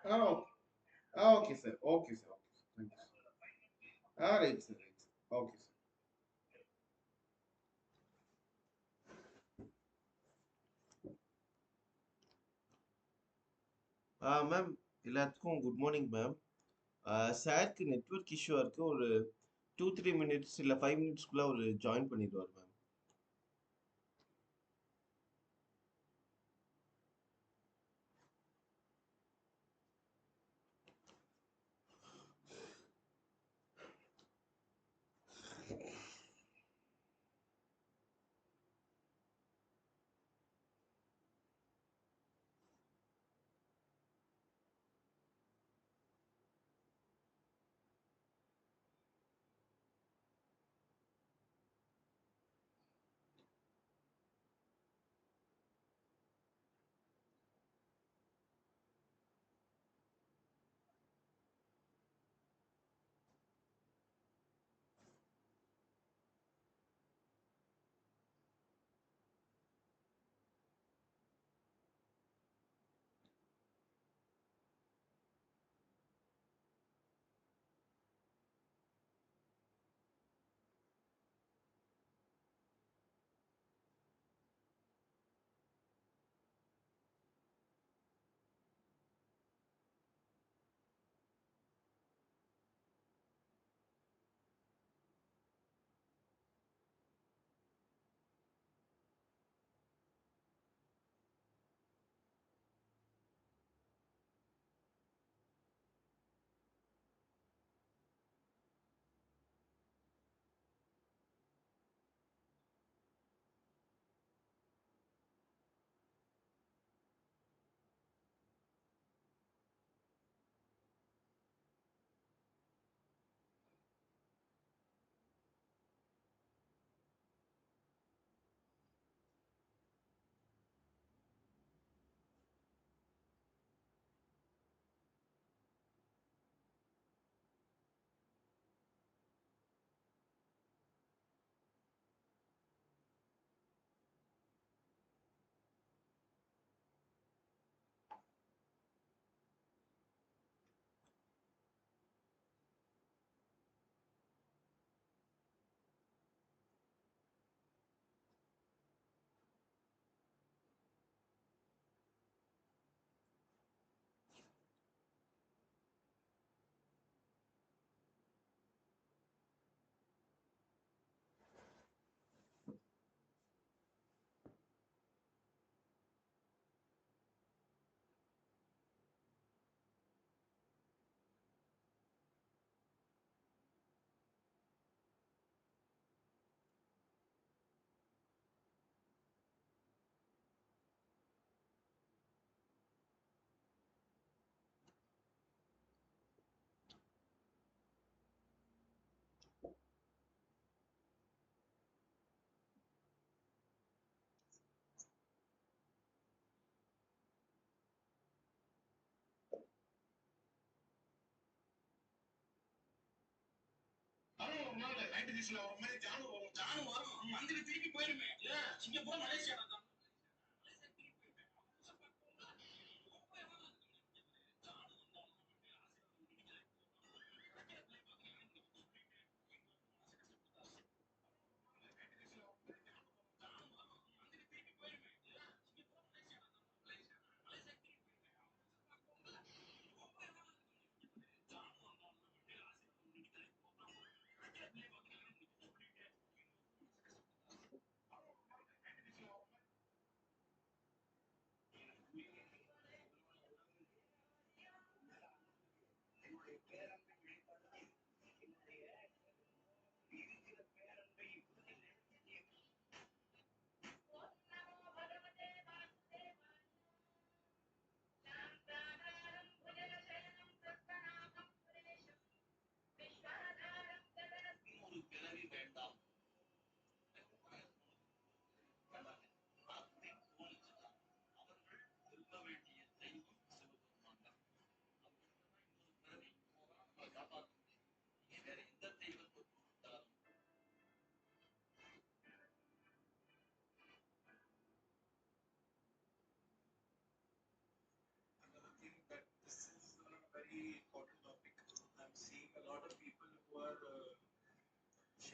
Oh, okay, sir. Okay, sir. Okay, sir. Thank you, sir. All right, sir. Right, sir. Okay, sir. Ma'am எல்லாத்துக்கும் good morning ma'am. சாருக்கு network இஷ்யூவாக இருக்குது. ஒரு 2-3 minutes இல்லை 5 மினிட்ஸ்க்குள்ளே ஒரு join பண்ணிடுவார் ma'am.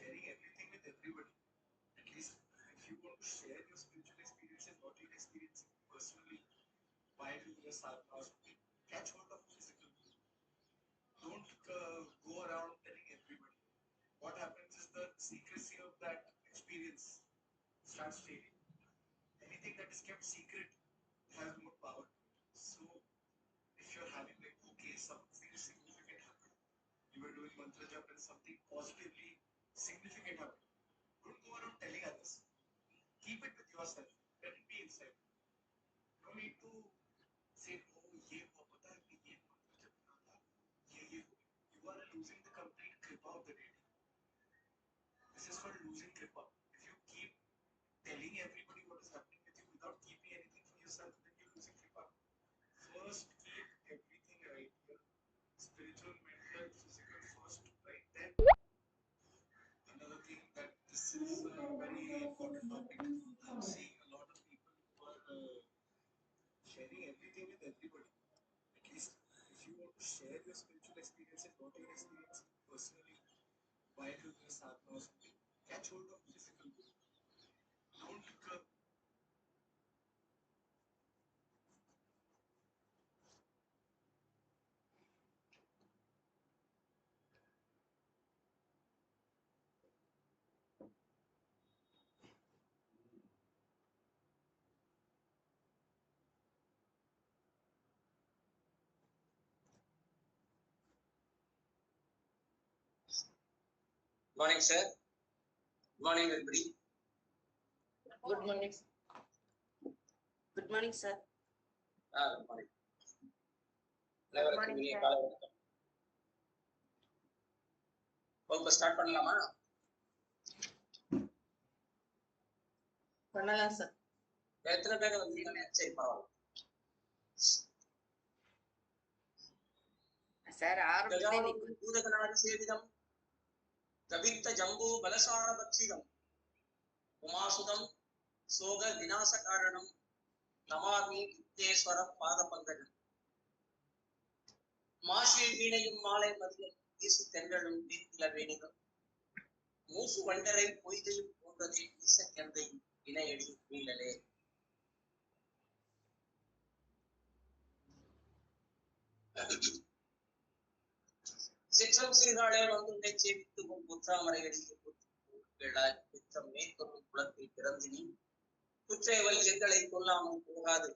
sharing everything with everybody. At least if you want to share your spiritual experiences, what you're experiencing personally while doing a sadhana, catch hold of physical world. Don't go around telling everybody. What happens is the secrecy of that experience starts fading. Anything that is kept secret has more power to it. So if you're having like, okay, something significant happened, you were doing mantra jap and something positively significant happened, don't go around telling others. Keep it with yourself. Let it be inside. No need to say, oh, ये हुआ पता है कि ये मंत्र जपना था, ये हो गया. You are losing the complete kripa of the deity. This is called losing kripa. If you keep telling everybody what is happening with you without keeping anything for yourself, then you're losing kripa. First, keep everything right here. Spiritual, mental, physical first, right? Then another thing that this is a very important topic. I'm seeing a lot of people who are sharing everything with everybody. At least if you want to share your spiritual experiences, what you're experiencing personally while doing a sadhana or something, catch hold of physical world. Don't Morning, sir. Morning, everybody. Good morning. Good morning, sir. Good morning. அனைவருக்கும் இனிய காலை வணக்கம். வகுப்பு start பண்ணலாமா? பண்ணலாம் sir. எத்தனை பேர் வந்தீங்க? சரி, பரவாயில்ல. சார் ஆரம்பத்திலே பூதகனாதி சேவிதம் கவித்த ஜம்பு பலசார பட்சிதம் உமாசுதம் சோக விநாச காரணம் நமாமி விக்னேஸ்வர பாத பங்கஜம் மாசி வீணையும் மாலை மதியம் வீசு தென்றலும் வீட்டில வேணிகம் மூசு வண்டரை பொய்தையும் போன்றதே வீசக்கெந்தையும் இணையடி மீளலே. சிற்றம் சிறுகாலே வந்துள்ளே சேவித்து உன் புற்றாமரையடியை குற்றம் மேற்கொள்ளும் குளத்தில் பிறந்தினி குற்றைவல் எங்களை கொல்லாமல் போகாது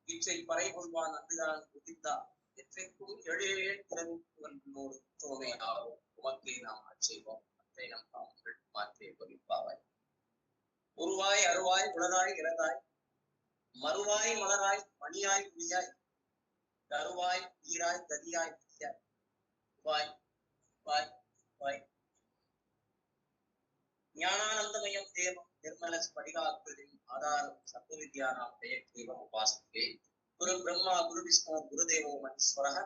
இற்றை பறை கொள்வான் அன்றுதான் உதித்தா எற்றைக்கும் எழே திறனோடு தோமே ஆகும் உமக்கே நாம் ஆட்சேபம் அத்தை நம் பாவங்கள் மாற்றே பொறிப்பாவாய் உருவாய் அருவாய் உளதாய் இறந்தாய் மறுவாய் மலராய் மணியாய் உரியாய் கருவாய் ஈராய் கதியாய் விதியாய் வாய் வாய் வாய் ஞானானந்தமயம் தேவம் நிர்மல ஸ்படிகாக்கிருதின் ஆதாரம் சத்துவித்யானாம் பெயர்தேவம் உபாசத்தே குரு பிரம்மா குரு விஷ்ணு குருதேவோ மகேஸ்வரः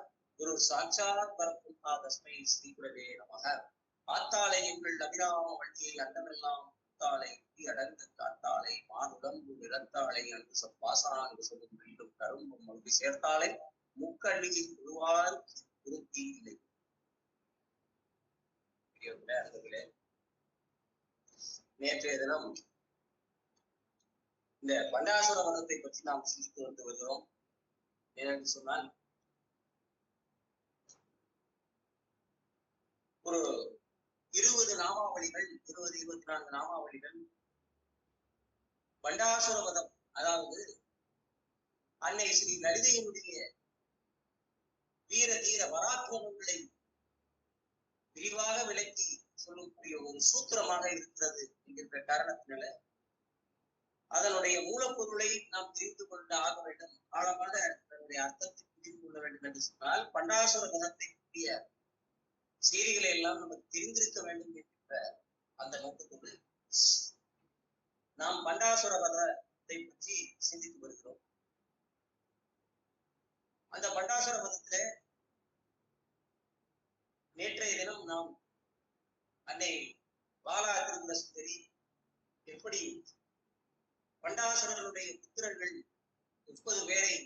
குரு சாட்சாத் பரபிரம்மா தஸ்மை ஸ்ரீ குரவே நமः. ஆத்தாளை எங்கள் அபிராம வள்ளியை அண்டமெல்லாம் ஆத்தாளை அடர்ந்து காத்தாளை மானுடம்பு நிறத்தாளை அன்று சொப்பாசான் சொல்லும் மீண்டும் கரும்பும் மறுபடி சேர்த்தாளை முக்கள்ளியில் உருவார் குருத்தி இல்லை. நேற்றைய தினம் இந்த பண்டாசுர வதத்தை பற்றி நாம் சிந்தித்து வந்து வருகிறோம். ஏனென்று சொன்னால் ஒரு 20 நாமாவளிகள் 24 நாமாவளிகள் பண்டாசுர வதம், அதாவது அன்னை ஸ்ரீ லலிதையினுடைய வீர தீர பராக்கிரமங்களை விரிவாக விளக்கி சொல்லக்கூடிய ஒரு சூத்திரமாக இருக்கிறது என்கின்ற காரணத்தினால அதனுடைய மூலப்பொருளை நாம் தெரிந்து கொண்டு ஆக வேண்டும், ஆழமாக அதனுடைய அர்த்தத்தை புரிந்து கொள்ள வேண்டும் என்று சொன்னால் பண்டாசுர வதத்தை பற்றிய செய்திகளை எல்லாம் நமக்கு தெரிந்திருக்க வேண்டும் என்கின்ற அந்த நோக்கத்தோடு நாம் பண்டாசுர வதத்தை பற்றி சிந்தித்து வருகிறோம். அந்த பண்டாசுர வதத்தில நேற்றைய தினம் நாம் அன்னை பாலா திருமண சுந்தரி எப்படி பண்டாசுரர்களுடைய புத்திரர்கள் 30 பேரை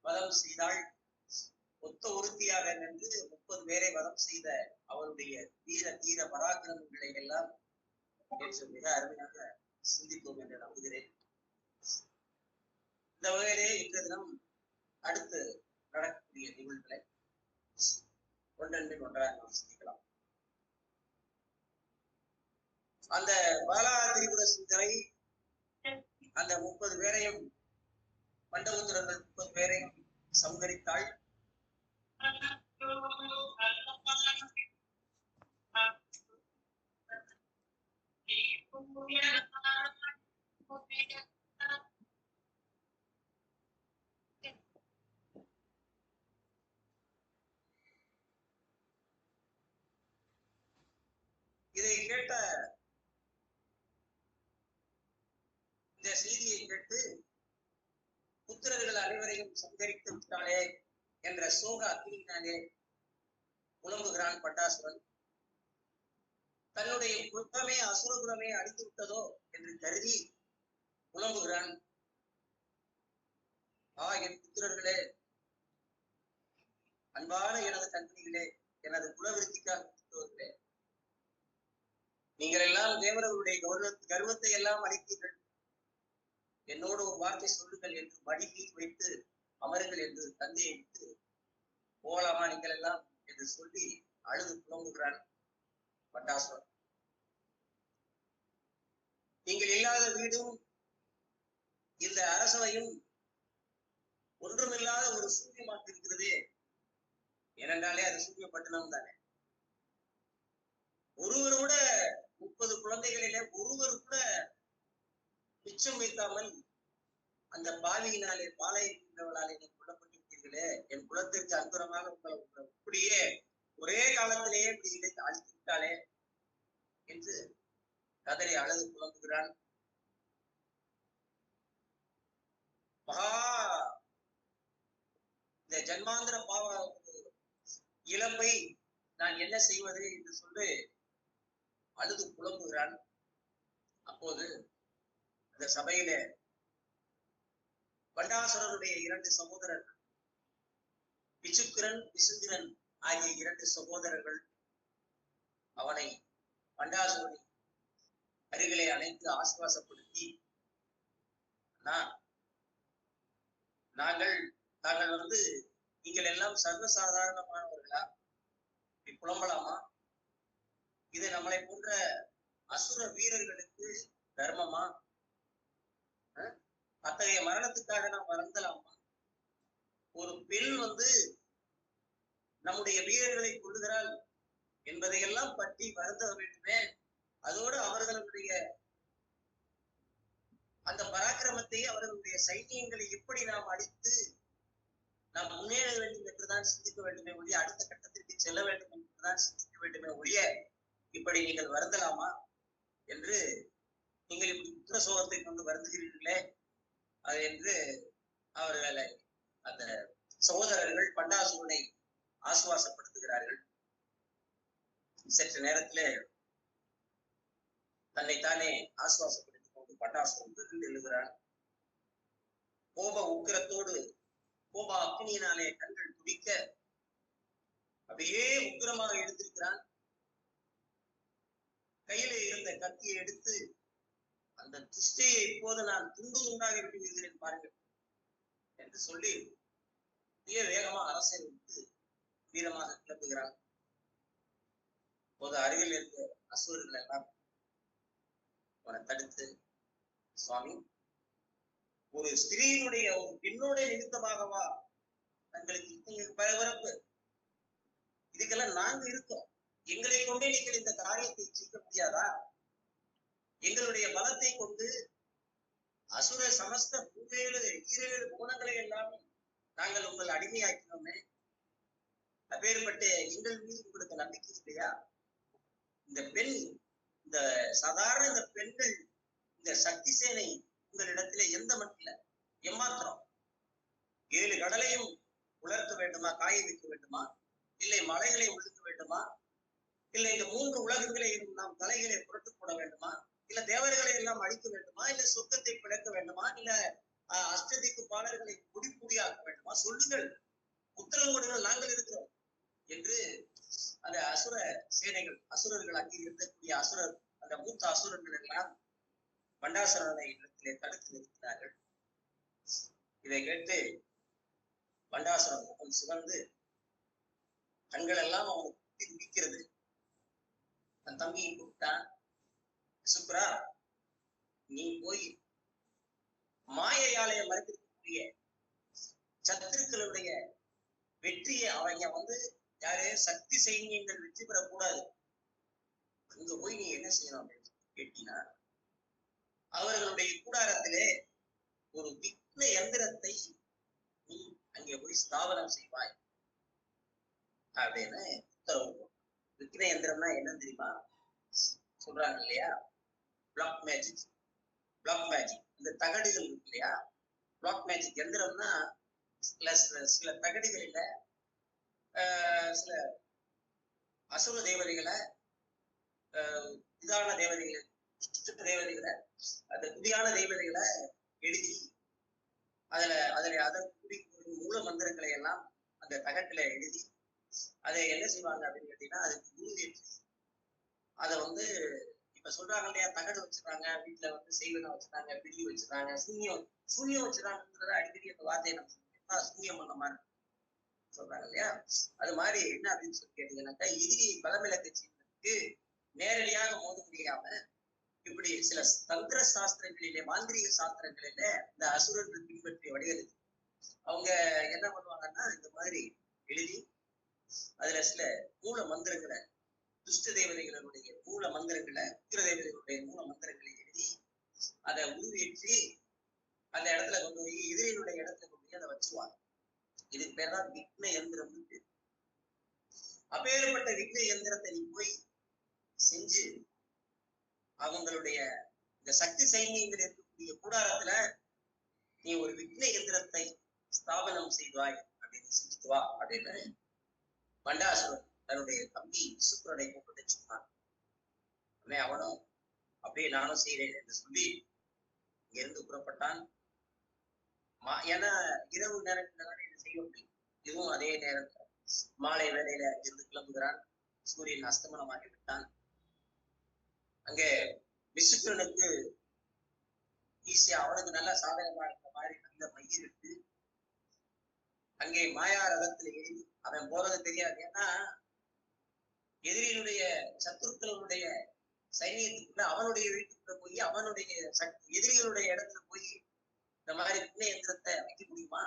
வதம் செய்தாள், ஒத்த உறுதியாக நின்று 30 பேரை வதம் செய்த அவருடைய வீர தீர பராக்கிரமங்களை எல்லாம் என்று மிக அருமையாக சிந்தித்தோம் என்று நம்புகிறேன். இந்த வகையிலே இன்றைய தினம் அடுத்து நடக்கக்கூடிய நிகழ்வுகளை ஒன்றன்பின் ஒன்றாக நாம் சிந்திக்கலாம். அந்த பாலா திரிபுர சுந்தரை அந்த 30 பேரையும் மண்டபுத்திரர்கள் 30 பேரையும் சம்ஹரித்தாள். இதை கேட்ட இந்த செய்தியை கேட்டு புத்திரர்கள் அனைவரையும் சம்ஹரித்து விட்டாளே என்ற சோக அக்னியினாலே புலம்புகிறான் பட்டாசுரன். தன்னுடைய குலமே அசுரகுலமே அடித்து விட்டதோ என்று கருதி புலம்புகிறான். என் புத்திரர்களே, அன்பான எனது கண்மணிகளே, எனது குலவிருத்திக்காக நீங்கள் எல்லாம் தேவரவருடைய கர்வத்தை எல்லாம் அளித்தீர்கள். என்னோடு ஒரு வார்த்தை சொல்லுங்கள் என்று மடியில் வைத்து அமருங்கள் என்று தந்தையை விட்டு போகலாமா நீங்கள் எல்லாம் என்று சொல்லி அழுது புலம்புகிறான் பட்டாசுரன். நீங்கள் இல்லாத வீடும் இந்த அரசவையும் ஒன்றுமில்லாத ஒரு சூரியமாக இருக்கிறதே. ஏனென்றாலே அது சூரியப்பட்டினம் தானே. ஒருவர் கூட 30 குழந்தைகளிலே ஒருவர் கூட மிச்சம் வைக்காமல் அந்த பாவியினாலே பாலைவர்களாலே கொல்லப்பட்டிருக்கிறீர்களே, என் குலத்திற்கு அந்தரமாக உங்களை இப்படியே ஒரே காலத்திலேயே இப்படி இணைத்து அழித்து விட்டாளே என்று கதறி அழுது புலம்புகிறான். இந்த ஜன்மாந்திர பாவ இழப்பை நான் என்ன செய்வது என்று சொல்லி அழுது புலம்புகிறான். அப்போது அந்த சபையில பண்டாசுரனுடைய 2 சகோதரர்கள் பிசுக்கிரன் பிசுந்திரன் ஆகிய 2 சகோதரர்கள் அவனை பண்டாசுரனை அருகிலே அழைத்து ஆசுவாசப்படுத்தி, நாங்கள் நீங்கள் எல்லாம் சர்வசாதாரணமானவர்களா? இப்படி புலம்பலாமா? இது நம்மளை போன்ற அசுர வீரர்களுக்கு தர்மமா? அத்தகைய மரணத்துக்காக நாம் வருந்தலாமா? ஒரு பெண் நம்முடைய வீரர்களை கொள்ளுகிறாள் என்பதையெல்லாம் பற்றி வருந்த வேண்டுமே. அதோடு அவர்களுடைய அந்த பராக்கிரமத்தை, அவர்களுடைய சைனியங்களை எப்படி நாம் அடித்து நாம் முன்னேற வேண்டும் என்றுதான் சிந்திக்க வேண்டுமே ஒழிய, அடுத்த கட்டத்திற்கு செல்ல வேண்டும் என்றுதான் சிந்திக்க வேண்டுமே ஒழிய, இப்படி நீங்கள் வருந்தலாமா என்று நீங்கள் இப்படி புத்திர சோகத்தை கொண்டு வருந்துகிறீர்களே அது என்று அவர்களை அந்த சகோதரர்கள் பண்டாசுரனை ஆசுவாசப்படுத்துகிறார்கள். சற்று நேரத்திலே தன்னைத்தானே ஆசுவாசப்படுத்திக் கொண்டு பண்டாசுரன் வெகுண்டு எழுகிறான். கோப உக்கிரத்தோடு கோப அக்னியினாலே கண்கள் துடிக்க அப்படியே உக்கிரமாக எடுத்திருக்கிறான். கையிலே இருந்த கத்தியை எடுத்து அந்த துஷ்டியை இப்போது நான் துண்டு துண்டாக விட்டு விடுகிறேன் பாருங்கள் என்று சொல்லி மிக வேகமாக அரசை விட்டு வீரமாக கிளப்புகிறான். போது அருகில் இருந்த அசுரர்கள் எல்லாம் அவனை தடுத்து, சுவாமி, ஒரு ஸ்திரீனுடைய ஒரு பெண்ணுடைய நிமித்தமாகவா தங்களுக்கு பரபரப்பு? இதுக்கெல்லாம் நாங்க இருக்கோம். எங்களை கொண்டே நீங்கள் இந்த காரியத்தை செய்ய முடியாதா? எங்களுடைய பலத்தை கொண்டு அசுர சமஸ்த 7 குணங்களை எல்லாம் நாங்கள் உங்கள் அடிமையாக்கினோமே. அப்பேற்பட்ட எங்கள் மீது உங்களுக்கு நம்பிக்கை இல்லையா? இந்த பெண், இந்த சாதாரண இந்த பெண்கள், இந்த சக்தி சேனை உங்களிடத்திலே எந்த மட்டில எம்மாத்திரம்? 7 கடலையும் உலர்த்த வேண்டுமா? காய வைக்க வேண்டுமா? இல்லை மலைகளை ஒழுக்க வேண்டுமா? இல்லை இந்த 3 உலகங்களையும் நாம் தலைகளை புரட்டு போட வேண்டுமா? இல்ல தேவர்களை எல்லாம் அழிக்க வேண்டுமா? இல்ல சொர்க்கத்தை பிளக்க வேண்டுமா? இல்ல அஷ்டதிக்கு பாலர்களை குடிப்புடியாக்க வேண்டுமா? சொல்லுங்கள், உத்தரவு கொடுங்கள், நாங்கள் இருக்கிறோம் என்று அந்த அசுர சேனைகள், அசுரர்கள் அங்கே இருக்கக்கூடிய அந்த அந்த மூத்த அசுரர்கள் எல்லாம் பண்டாசுரனை இடத்திலே தடுத்து நிறுத்தினார்கள். இதை கேட்டு பண்டாசுரன் முகம் சிவந்து கண்கள் எல்லாம் அவனுக்கு துடிக்கிறது. தன் தம்பியை கூப்பிட்டான். சுப்ரா, நீ போய் மாயையாலய மறைத்திருக்கக்கூடிய சத்துருக்களுடைய வெற்றியை அவங்க யாரு சக்தி சைன்யங்கள் வெற்றி பெறக்கூடாது, அங்க போய் நீ என்ன செய்யணும் அப்படின்னு கேட்டீங்கன்னா, அவர்களுடைய கூடாரத்திலே ஒரு விக்ன எந்திரத்தை நீ அங்கே போய் ஸ்தாபனம் செய்வாய் அப்படின்னு உத்தரவு. விக்ன எந்திரம்னா என்னன்னு தெரியுமா சொல்றாங்க இல்லையா? Black magic. பிளாக் மேஜிக் இந்த தகடுகள் இருக்கு இல்லையா? பிளாக் மேஜிக் எந்திரம்னா சில தகடுகளில சில அசுர தேவதைகளை இதான தேவதைகளை தேவதைகளை அந்த புதியான தேவதைகளை எழுதி அதற்கு மூல மந்திரங்களை எல்லாம் அந்த தகட்டில எழுதி அதை என்ன செய்வாங்க அப்படின்னு கேட்டீங்கன்னா, அதுக்கு உறுதியேற்றி அதை இப்ப சொல்றாங்க இல்லையா, தகடு வச்சுறாங்க வீட்டுல செய்வனம் வச்சுறாங்க, பிடி வச்சுறாங்க, சூன்யம் வச்சுறாங்கிறத அடிக்கடி அந்த வார்த்தையை நம்ம சூன்யம் பண்ண மாதிரி சொல்றாங்க இல்லையா? அது மாதிரி என்ன அப்படின்னு சொல்லி கேட்டீங்கன்னாக்கா, எதிரி பலமிழக்க செய்வதற்கு நேரடியாக மோத முடியாம இப்படி சில தந்திர சாஸ்திரங்களிலே மாந்திரிக சாஸ்திரங்களில இந்த அசுரர்கள் பின்பற்றிய வழிகளுக்கு அவங்க என்ன பண்ணுவாங்கன்னா, இந்த மாதிரி எழுதி அதுல சில மூல மந்திரங்களை, துஷ்ட தேவதைகளுடைய மூல மந்திரங்களை, உத்திர தேவதைகளுடைய மூல மந்திரங்களை எழுதி அதை உருவேற்றி அந்த இடத்துல கொண்டு போய் எதிரிகளுடைய இடத்துல கொண்டு போய் அதை வச்சுவாங்க. இதுக்கு பேர் தான் விக்ன எந்திரம். அப்பேற்பட்ட விக்ன எந்திரத்தை நீ போய் செஞ்சு அவங்களுடைய இந்த சக்தி சைன்யங்கள் இருக்கக்கூடிய கூடாரத்துல நீ ஒரு விக்ன எந்திரத்தை ஸ்தாபனம் செய்வாய் அப்படின்னு செஞ்சுட்டு வா அப்படின்னு பண்டாசுரன் தன்னுடைய தம்பி சுக்கரனை கூப்பிட்டு சொன்னான். அவனும் அப்படியே நானும் செய்கிறேன் என்று சொல்லி இங்கிருந்து புறப்பட்டான். ஏன்னா இரவு நேரத்துல தானே இதை செய்ய முடியும். இதுவும் அதே நேரத்துல மாலை வேளையில இருந்து கிளம்புகிறான். சூரியன் அஸ்தமனமாகி விட்டான். அங்கே விசுக்கரனுக்கு ஈஸியா அவனுக்கு நல்ல சாதகமா இருக்கிற மாதிரி நல்ல மயிர் இருக்கு. அங்கே மாயா ரதத்துல ஏறி அவன் போறது தெரியாது. ஏன்னா எதிரியினுடைய சத்துருக்களுடைய சைனியத்துக்குள்ள அவனுடைய வீட்டுக்குள்ள போய் அவனுடைய எதிரிகளுடைய இடத்துல போய் இந்த மாதிரி விக்ன எந்திரத்தை வைக்க முடியுமா?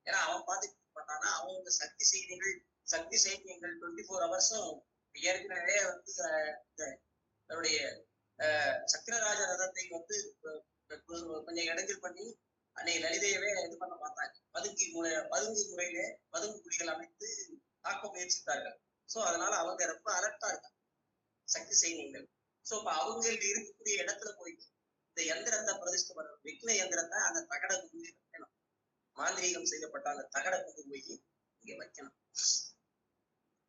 ஏன்னா அவன் பார்த்துட்டு பண்ணானா அவங்க சக்தி சைன்யங்கள் 24 hours ஏற்கனவே தன்னுடைய சக்கரராஜ ரதத்தை கொஞ்சம் இடைஞ்சல் பண்ணி அன்னைக்கு லலிதையவே இது பண்ண பார்த்தாங்க. பதுங்கு குழிகள் அமைத்து தாக்க முயற்சித்தார்கள். சோ அதனால அவங்க ரொம்ப அலர்ட்டா இருக்காங்க சக்தி சைன்யங்கள். சோ இப்ப அவங்க இருக்கக்கூடிய இடத்துல போய் இந்த எந்திரத்தை பிரதிஷ்டை பண்ணணும். விக்ன எந்திரத்தை அந்த தகடை கொண்டு வைக்கணும். மாந்திரீகம் செய்யப்பட்ட அந்த தகடை கொண்டு போய் இங்க வைக்கணும்.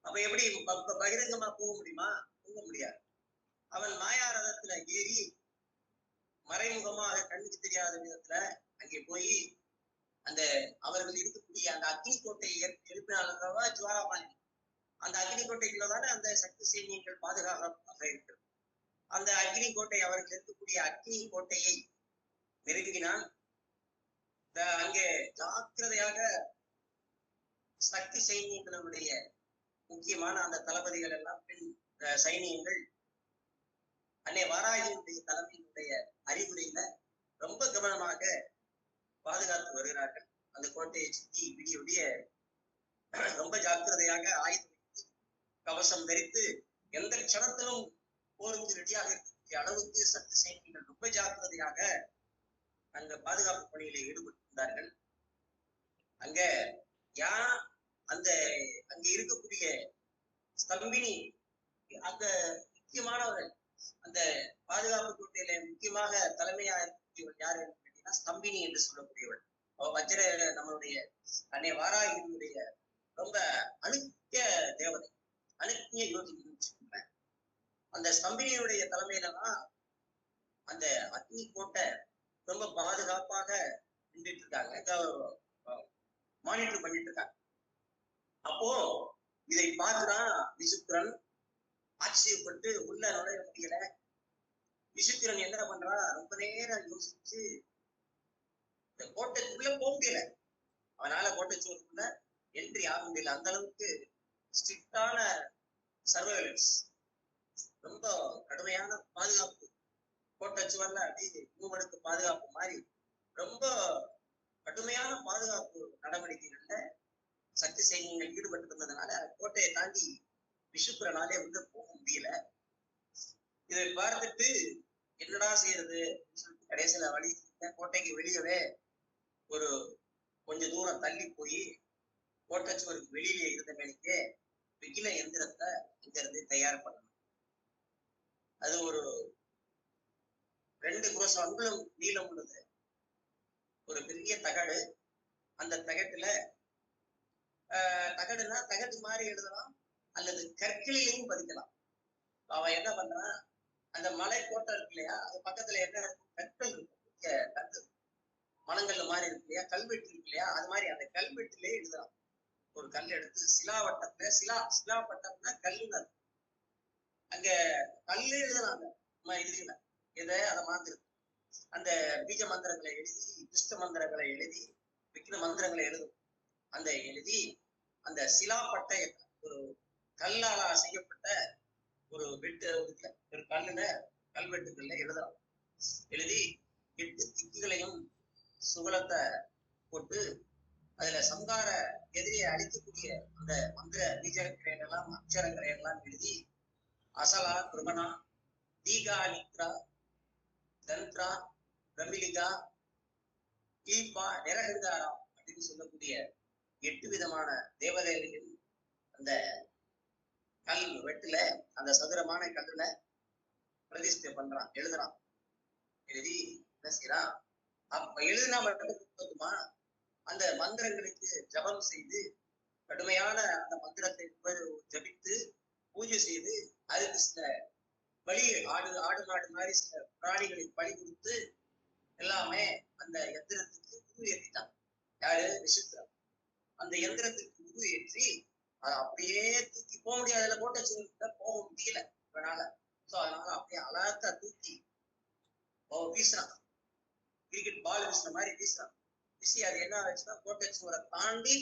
அப்ப எப்படி பகிரங்கமா போக முடியுமா? போக முடியாது. அவன் மாயா ரதத்துல ஏறி மறைமுகமாக கண்ணுக்கு தெரியாத விதத்துல அங்கே போய் அந்த அவர்கள் இருக்கக்கூடிய அந்த அக்னி கோட்டையை எழுப்பினாலவா ஜுவாராபாணி அந்த அக்னி கோட்டைக்குள்ளதானே அந்த சக்தி சைன்யங்கள் பாதுகாப்பாக இருக்கிறது. அந்த அக்னி கோட்டை அவர்கள் இருக்கக்கூடிய அக்னி கோட்டையை நெருங்கினால் அங்கே ஜாக்கிரதையாக சக்தி சைன்யங்களுடைய முக்கியமான அந்த தளபதிகள் எல்லாம் பெண் சைனியங்கள் அன்னை வாராகியினுடைய தலைமையினுடைய அறிவுரையில ரொம்ப கவனமாக பாதுகாத்து வருகிறார்கள். அந்த கோட்டையை சுற்றி விடிய ரொம்ப ஜாக்கிரதையாக ஆயுதம் வைத்து கவசம் தரித்து எந்த க்ஷணத்திலும் போருக்கு ரெடியாக இருக்கக்கூடிய அளவுக்கு சக்தி சைனியங்கள் ரொம்ப ஜாக்கிரதையாக அங்க பாதுகாப்பு பணியில ஈடுபட்டிருந்தார்கள். அங்க அங்க இருக்கக்கூடிய ஸ்தம்பினி அங்க முக்கியமானவர்கள், அந்த பாதுகாப்பு கோட்டையில முக்கியமாக தலைமையா இருக்கக்கூடியவள் யாரு கேட்டீங்கன்னா ஸ்தம்பினி என்று சொல்லக்கூடியவள். அவ வஜ்ர நம்மளுடைய அன்னை வாராகியினுடைய ரொம்ப அணுக்கிய தேவதை, அணுக்கிய யோகின்னு சொல்றேன். அந்த ஸ்தம்பினியுடைய தலைமையிலதான் அந்த அக்னி கோட்டை ரொம்ப பாதுகாப்பாக நின்றுட்டு இருக்காங்க, மானிட்டர் பண்ணிட்டு இருக்காங்க. அப்போ இதை பார்க்கிறான் விசுக்கரன். ஆச்சரியப்பட்டு உள்ள நுழைய முடியல. விசித்திரன் என்ன பண்றான், ரொம்ப நேரம் யோசிச்சு இந்த கோட்டைக்குள்ள போக முடியல. அவனால கோட்டை சுவருக்குள்ள என்ட்ரி ஆக முடியல. அந்த அளவுக்கு ஸ்ட்ரிக்டான சர்வேலன்ஸ், ரொம்ப கடுமையான பாதுகாப்பு. கோட்டை சுவர்ல அப்படியே மூவடுக்கு பாதுகாப்பு மாதிரி ரொம்ப கடுமையான பாதுகாப்பு நடவடிக்கைகள்ல சக்தி சைன்யங்கள் ஈடுபட்டு இருந்ததுனால கோட்டையை தாண்டி விசுப்புரனாலே உள்ள போக முடியல. இதை பார்த்துட்டு என்னடா செய்யறது கடைசியில வழி கோட்டைக்கு வெளியவே ஒரு கொஞ்ச தூரம் தள்ளி போய் கோட்டைச்சுவருக்கு வெளியிலே இருந்த மேலேயே விக்கின எந்திரத்தை இங்க இருந்து தயார் பண்ணணும். அது ஒரு 2 குரோஸ் அங்குலம் நீளம் உள்ளது ஒரு பெரிய தகடு. அந்த தகட்டுல தகடுனா தகடு மாதிரி எழுதலாம் அல்லது கற்களிலையும் பதிக்கலாம். அவன் என்ன பண்றான், அந்த மலை கோட்டை இருக்கு இல்லையா, அது பக்கத்துல என்ன இருக்கும், கற்கள் இருக்கும், கற்கள் மனங்கள்ல மாதிரி இருக்கு இல்லையா, கல்வெட்டு இருக்கு இல்லையா, அது மாதிரி அந்த கல்வெட்டுலயே எழுதலாம். ஒரு கல் எடுத்து சிலாவட்டத்துல சிலாவட்டம்னா கல்லுன்னு அங்க கல்லு எழுதலாம். இதுல எதை அதை மாத்திரு அந்த பீஜ மந்திரங்களை எழுதி துஷ்ட மந்திரங்களை எழுதி விக்கின மந்திரங்களை எழுதும். அந்த எழுதி அந்த சிலாப்பட்டை ஒரு கல்லால செய்யப்பட்ட ஒரு வெட்டு ஒரு கல்லுல கல்வெட்டுகள்ல எழுதலாம். எழுதி 8 திக்குகளையும் சுகலத்தை போட்டு அதுல சங்கார எதிரியை அழிக்கக்கூடிய அந்த மந்திர பீஜங்களை எல்லாம் அக்ஷரங்களை எல்லாம் எழுதி அசலா கிருபனா தீகா நித்ரா தந்திரா பிரமிலிகா ஈப்பா நிரகங்காரா அப்படின்னு சொல்லக்கூடிய 8 விதமான தேவதைகளின் அந்த கல் வெட்டுல அந்த சதுரமான கல்லுல பிரதிஷ்டை பண்றான், எழுதுறான். எழுதி என்ன செய்யறான், அப்ப எழுதினா மட்டும் போதுமா, அந்த மந்திரங்களுக்கு ஜபம் செய்து கடுமையான அந்த மந்திரத்தை ஜபித்து பூஜை செய்து அதுக்கு சில பலி ஆடு மாடு மாதிரி சில பிராணிகளை பலி கொடுத்து எல்லாமே அந்த எந்திரத்துக்கு உரு ஏற்றிட்டான். யாரு, விசித்திரன். அந்த எந்திரத்துக்கு உரு ஏற்றி அதை அப்படியே தூக்கி போக முடியாதுல, கோட்டை சுவர்ல போக முடியல அதனால. சோ அதனால அப்படியே அழகா தூக்கி வீசுறான், கிரிக்கெட் பால் வீசுற மாதிரி வீசுறான். வீசி அது என்ன ஆச்சுன்னா கோட்டை சுவரை தாண்டி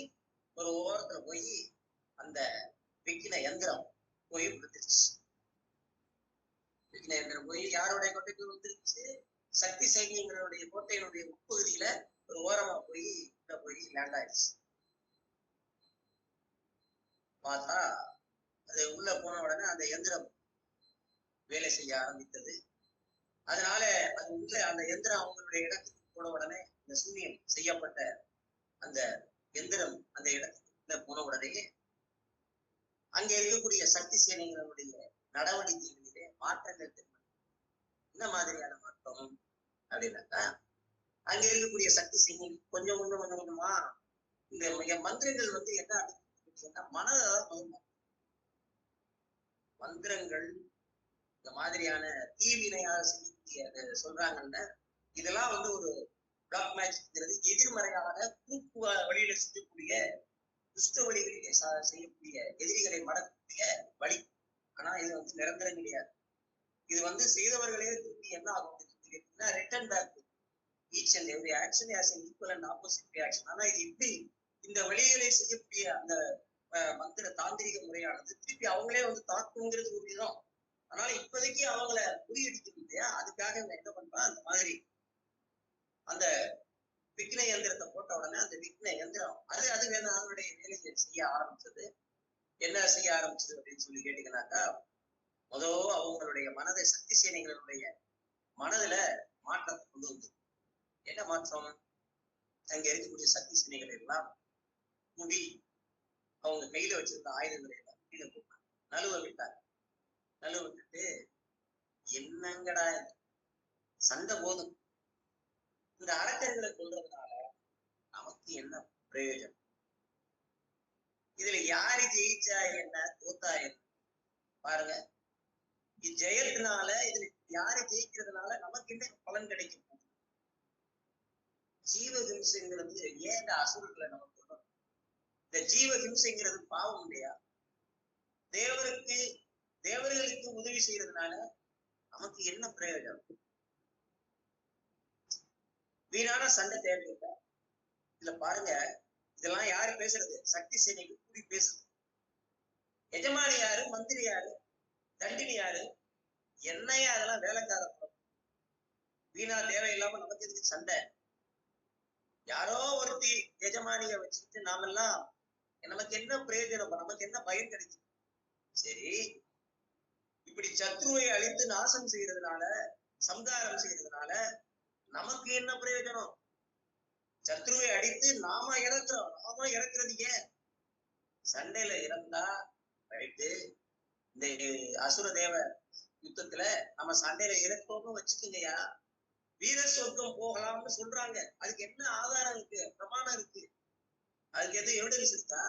ஒரு ஓரத்துல போய் அந்த விக்கின எந்திரம் போய் விழுந்துருச்சு. விக்கின எந்திரம் போய் யாருடைய கோட்டைக்கு வந்துருச்சு, சக்தி சைன்யங்களுடைய கோட்டையினுடைய உட்பகுதியில ஒரு ஓரமா போய் லேண்ட் ஆயிடுச்சு. பார்த்தா அது உள்ள போன உடனே அந்த எந்திரம் வேலை செய்ய ஆரம்பித்தது. அதனால அது உள்ள அந்த எந்திரம் அவங்களுடைய இடத்துக்கு போன உடனே இந்த சூனியம் செய்யப்பட்ட அந்த எந்திரம் அந்த இடத்துக்கு போன உடனே அங்க இருக்கக்கூடிய சக்தி சேனைகளுடைய நடவடிக்கைகளிலே மாற்றங்கள் தெரியும். என்ன மாதிரியான மாற்றம் அப்படின்னாக்கா, அங்க இருக்கக்கூடிய சக்தி சேனை கொஞ்சம் கொஞ்சமா இந்த மந்திரங்கள் என்ன மனதான் மந்திரங்கள் இந்த மாதிரியான தீவினையாக செய்யக்கூடிய சொல்றாங்கல்ல, இதெல்லாம் ஒரு பிளாக் மேஜிக்ங்கிறது எதிர்மறையாக குறுக்கு வழியில செய்யக்கூடிய துஷ்ட வழிகளிலே செய்யக்கூடிய எதிரிகளை மடக்கக்கூடிய வழி. ஆனா இது நிரந்தரம் கிடையாது. இது செய்தவர்களே திருப்பி என்ன ஆகும் கேட்டீங்கன்னா, return back each and every action has an equal and opposite reaction. ஆனா இது இப்படி இந்த வழிகளை செய்யக்கூடிய அந்த மந்திர தாந்திரிக முறையானது திருப்பி அவங்களே தாக்குங்கிறது ஒரு விதம். அதனால இப்போதைக்கு அவங்கள முறியடிக்கணும் இல்லையா, அதுக்காக என்ன பண்றான், அந்த மாதிரி அந்த விக்ன இயந்திரத்தை போட்ட உடனே அந்த விக்ன இயந்திரம் அது வேணும் அவங்களுடைய வேலையை செய்ய ஆரம்பிச்சது. என்ன செய்ய ஆரம்பிச்சது அப்படின்னு சொல்லி கேட்டீங்கன்னாக்கா, அவங்களுடைய மனதை சக்தி சேனைகளுடைய மனதுல மாற்றத்தை கொண்டு வந்து, என்ன மாற்றம், அங்க இருக்கக்கூடிய சக்தி சேனைகள் எல்லாம் கூடி அவங்க கையில வச்சிருந்த ஆயுதங்களை எல்லாம் கீழே போட்டாங்க, நழுவ விட்டாங்க. நழுவ விட்டுட்டு என்னங்கடா சண்டை போதும், இந்த அரக்கர்களை கொள்றதுனால நமக்கு என்ன பிரயோஜனம், இதுல யாரு ஜெயிச்சா என்ன தோத்தா என்ன பாருங்க. ஜெயத்தினால இதுல யாரு ஜெயிக்கிறதுனால நமக்கு என்ன பலன் கிடைக்கும். ஜீவஹிம்சைங்கிறது ஏன் அசுரர்களை நமக்கு இந்த ஜீவஹிம்சைங்கிறது பாவம் இல்லையா? தேவர்களுக்கு உதவி செய்யறதுனால நமக்கு என்ன பிரயோஜனம்? வீணான சண்டை தேவையில்லை. இதுல பாருங்க, இதெல்லாம் யாரு பேசுறது? சக்தி சேனைக்கு கூடி பேசுறது. எஜமானி யாரு, மந்திரி யாரு, தண்டினி யாரு? என்னையா அதெல்லாம் வேலைக்கார வீணா தேவையில்லாம நமக்கு எதுக்கு சண்டை? யாரோ ஒருத்தி எஜமானிய வச்சுட்டு நாமெல்லாம் நமக்கு என்ன பிரயோஜனம்? நமக்கு என்ன பயன் கிடைக்கும்? சரி, இப்படி சத்ருவை அழித்து நாசம் செய்யறதுனால, சம்ஹாரம் செய்யறதுனால நமக்கு என்ன பிரயோஜனம்? சத்ருவை அடித்து நாம இறக்குறோம். நாம இறக்குறது ஏன்? சண்டையில இறந்தா ரைட்டு, இந்த அசுர தேவ யுத்தத்துல நம்ம சண்டையில இறக்கோம்னு வச்சுக்கோங்கயா, வீர சொர்க்கம் போகலாம்னு சொல்றாங்க. அதுக்கு என்ன ஆதாரம் இருக்கு? பிரமாணம் இருக்கு? அதுக்கு எது எவிடன்ஸ் இருக்கா?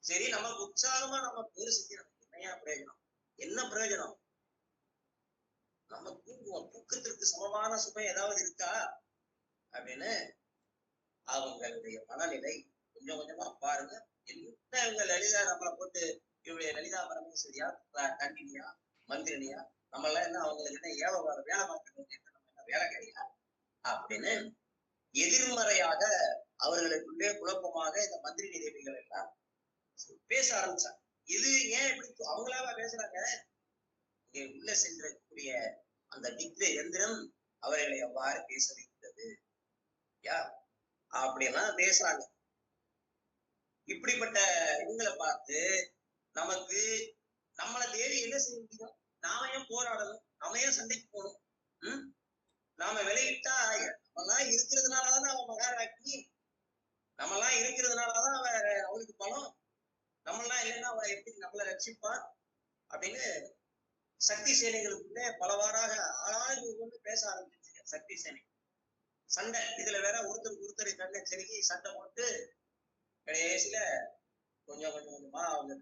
சரி, நமக்கு உற்சாகமா நம்ம பேர் செய்யணும். என்னையா பிரயோஜனம்? என்ன பிரயோஜனம்? நம்ம தூங்குவோம். தூக்கத்திற்கு சமமான சுமை ஏதாவது இருக்கா அப்படின்னு அவங்களுடைய மனநிலை கொஞ்சம் கொஞ்சமா பாருங்க. என்ன இவங்க லலிதா நம்மளை போட்டு, இவருடைய லலிதா பரமேஸ்வரியா, கண்டினியா, மந்திரனியா, நம்ம எல்லாம் என்ன அவங்களுக்கு என்ன வேலை பார்க்கணும், நம்ம என்ன வேலை கிடையாது அப்படின்னு எதிர்மறையாக அவர்களுக்குள்ளே குழப்பமாக இந்த மந்திரி தேவிகள் எல்லாம் பேச ஆரம்பிச்சாங்க. இது ஏன் இப்படி அவங்களாவா பேசுறாங்க? இங்கே உள்ள சென்றக்கூடிய அந்த நித்திர எந்திரம் அவர்களை எவ்வாறு பேச வைக்கிறது யா அப்படின்னா பேசுறாங்க. இப்படிப்பட்ட இவங்களை பார்த்து நமக்கு நம்மளை தேடி என்ன செய்ய முடியும்? நாம ஏன் போராடணும்? நாம ஏன் சண்டைக்கு போகணும்? நாம விளையிட்டா நம்மெல்லாம் இருக்கிறதுனாலதான் அவன் மகாராஜி, நம்மெல்லாம் இருக்கிறதுனாலதான் அவளுக்கு பலம். நம்மளாம் இல்லைன்னா அவளை எப்படி நம்மளை ரட்சிப்பான் அப்படின்னு சக்தி சேனைகளுக்குள்ளே பலவாறாக ஆளாளுக்கு கொண்டு பேச ஆரம்பிச்சிருக்க சக்தி சேனை. சண்டை இதுல வேற ஒருத்தரை கண்ணை செருகி சண்டை போட்டு கடைசியில கொஞ்சம் கொஞ்சமா அவங்க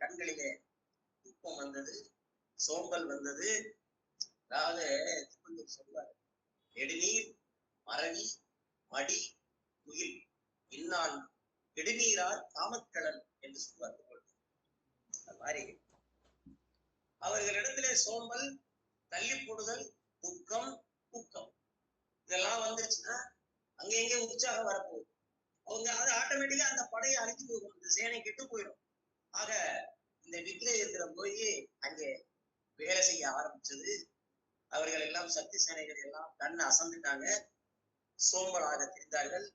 கண்களிலே தூக்கம் வந்தது, சோம்பல் வந்தது. அதாவது சொல்லுவாரு, நெடுநீர் மறவி மடி துயில் இன்னான் நெடுநீரார் காமக்கலன் என்று சொல்வார். அந்த மாதிரி அவர்களிடத்துல சோம்பல், தள்ளி போடுதல், துக்கம், தூக்கம் இதெல்லாம் வந்துருச்சுன்னா அங்க எங்க உற்சாகம் வரப்போகுது. அவங்க அது ஆட்டோமேட்டிக்கா அந்த படையை அழிச்சு போகும், இந்த சேனை கெட்டு போயிடும். ஆக இந்த விக்கிர இயந்திரம் போய் அங்கே வேலை செய்ய ஆரம்பிச்சது. அவர்கள் எல்லாம் சக்தி சேனைகள் எல்லாம் கண்ணை அசந்துட்டாங்க, சோம்பலாக தெரிந்தார்கள்.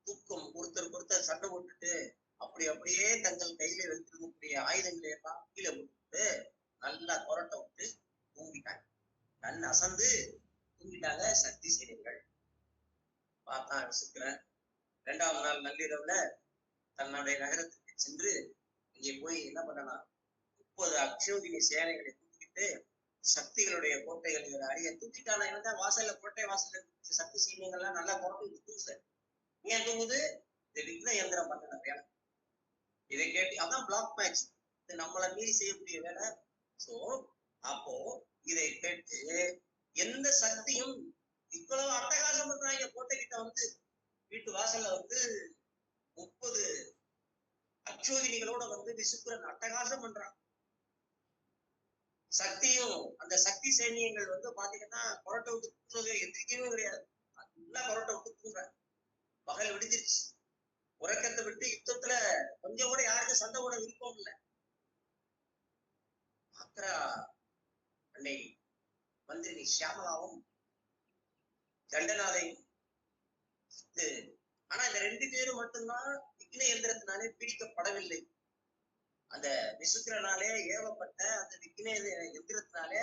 தூக்கம், ஒருத்தர் சண்டை போட்டுட்டு அப்படியே தங்கள் கையில வைத்திருக்கக்கூடிய ஆயுதங்களை எல்லாம் கீழே போட்டுட்டு நல்லா கொரட்டை விட்டு தூங்கிட்டாங்க. கண் அசந்து தூங்கிட்டாங்க சக்தி சேனைகள். பார்த்தா யோசிக்கிறேன், 2ஆம் நாள் நள்ளிரவுல தன்னுடைய நகரத்துக்கு சென்று இங்கே போய் என்ன பண்ணலாம், 30 அக்ஷோகினி சேனைகளை தூக்கிட்டு சக்திகளுடைய கோட்டைகளை அடைய தூக்கிட்டானா. என்னன்னா வாசல்ல, கோட்டை வாசல்ல சக்தி சைன்யங்கள்லாம் நல்லா கொரட்டு தூசு. ஏன் தூங்குது? இந்த விக்ன இயந்திரம் பண்ண வேலை. இதை கேட்டு அதான் பிளாக் மேட்ச், இது நம்மளை மீறி செய்யக்கூடிய வேலை. சோ அப்போ இதை கேட்டு எந்த சக்தியும் இவ்வளவு அட்டகாசம் பண்றாங்க. கோட்டை கிட்ட வந்து வீட்டு வாசல்ல வந்து 30 அக்ஷோகினிகளோட வந்து விசுப்புரன் அட்டகாசம் பண்றான். சக்தியும் அந்த சக்தி சைன்யங்கள் வந்து பாத்தீங்கன்னா கொரட்டை விட்டு தூங்குறது எந்திரிக்கவே கிடையாது. நல்லா கொரட்டை விட்டு தூங்குறாங்க. பகல் விடிஞ்சிருச்சு. உறக்கத்தை விட்டு யுத்தத்துல கொஞ்சம் கூட யாருக்கும் சண்டை கூட விருப்பம் இல்லை. அக்கரா அன்னை மந்திரி ஷியாமலாவும் தண்டநாதையும், ஆனா இந்த 2 பேரும் மட்டும்தான் விக்ன எந்திரத்தினாலே பிடிக்கப்படவில்லை. அந்த விசுத்திரனாலே ஏவப்பட்ட அந்த விக்ன எந்திரத்தினாலே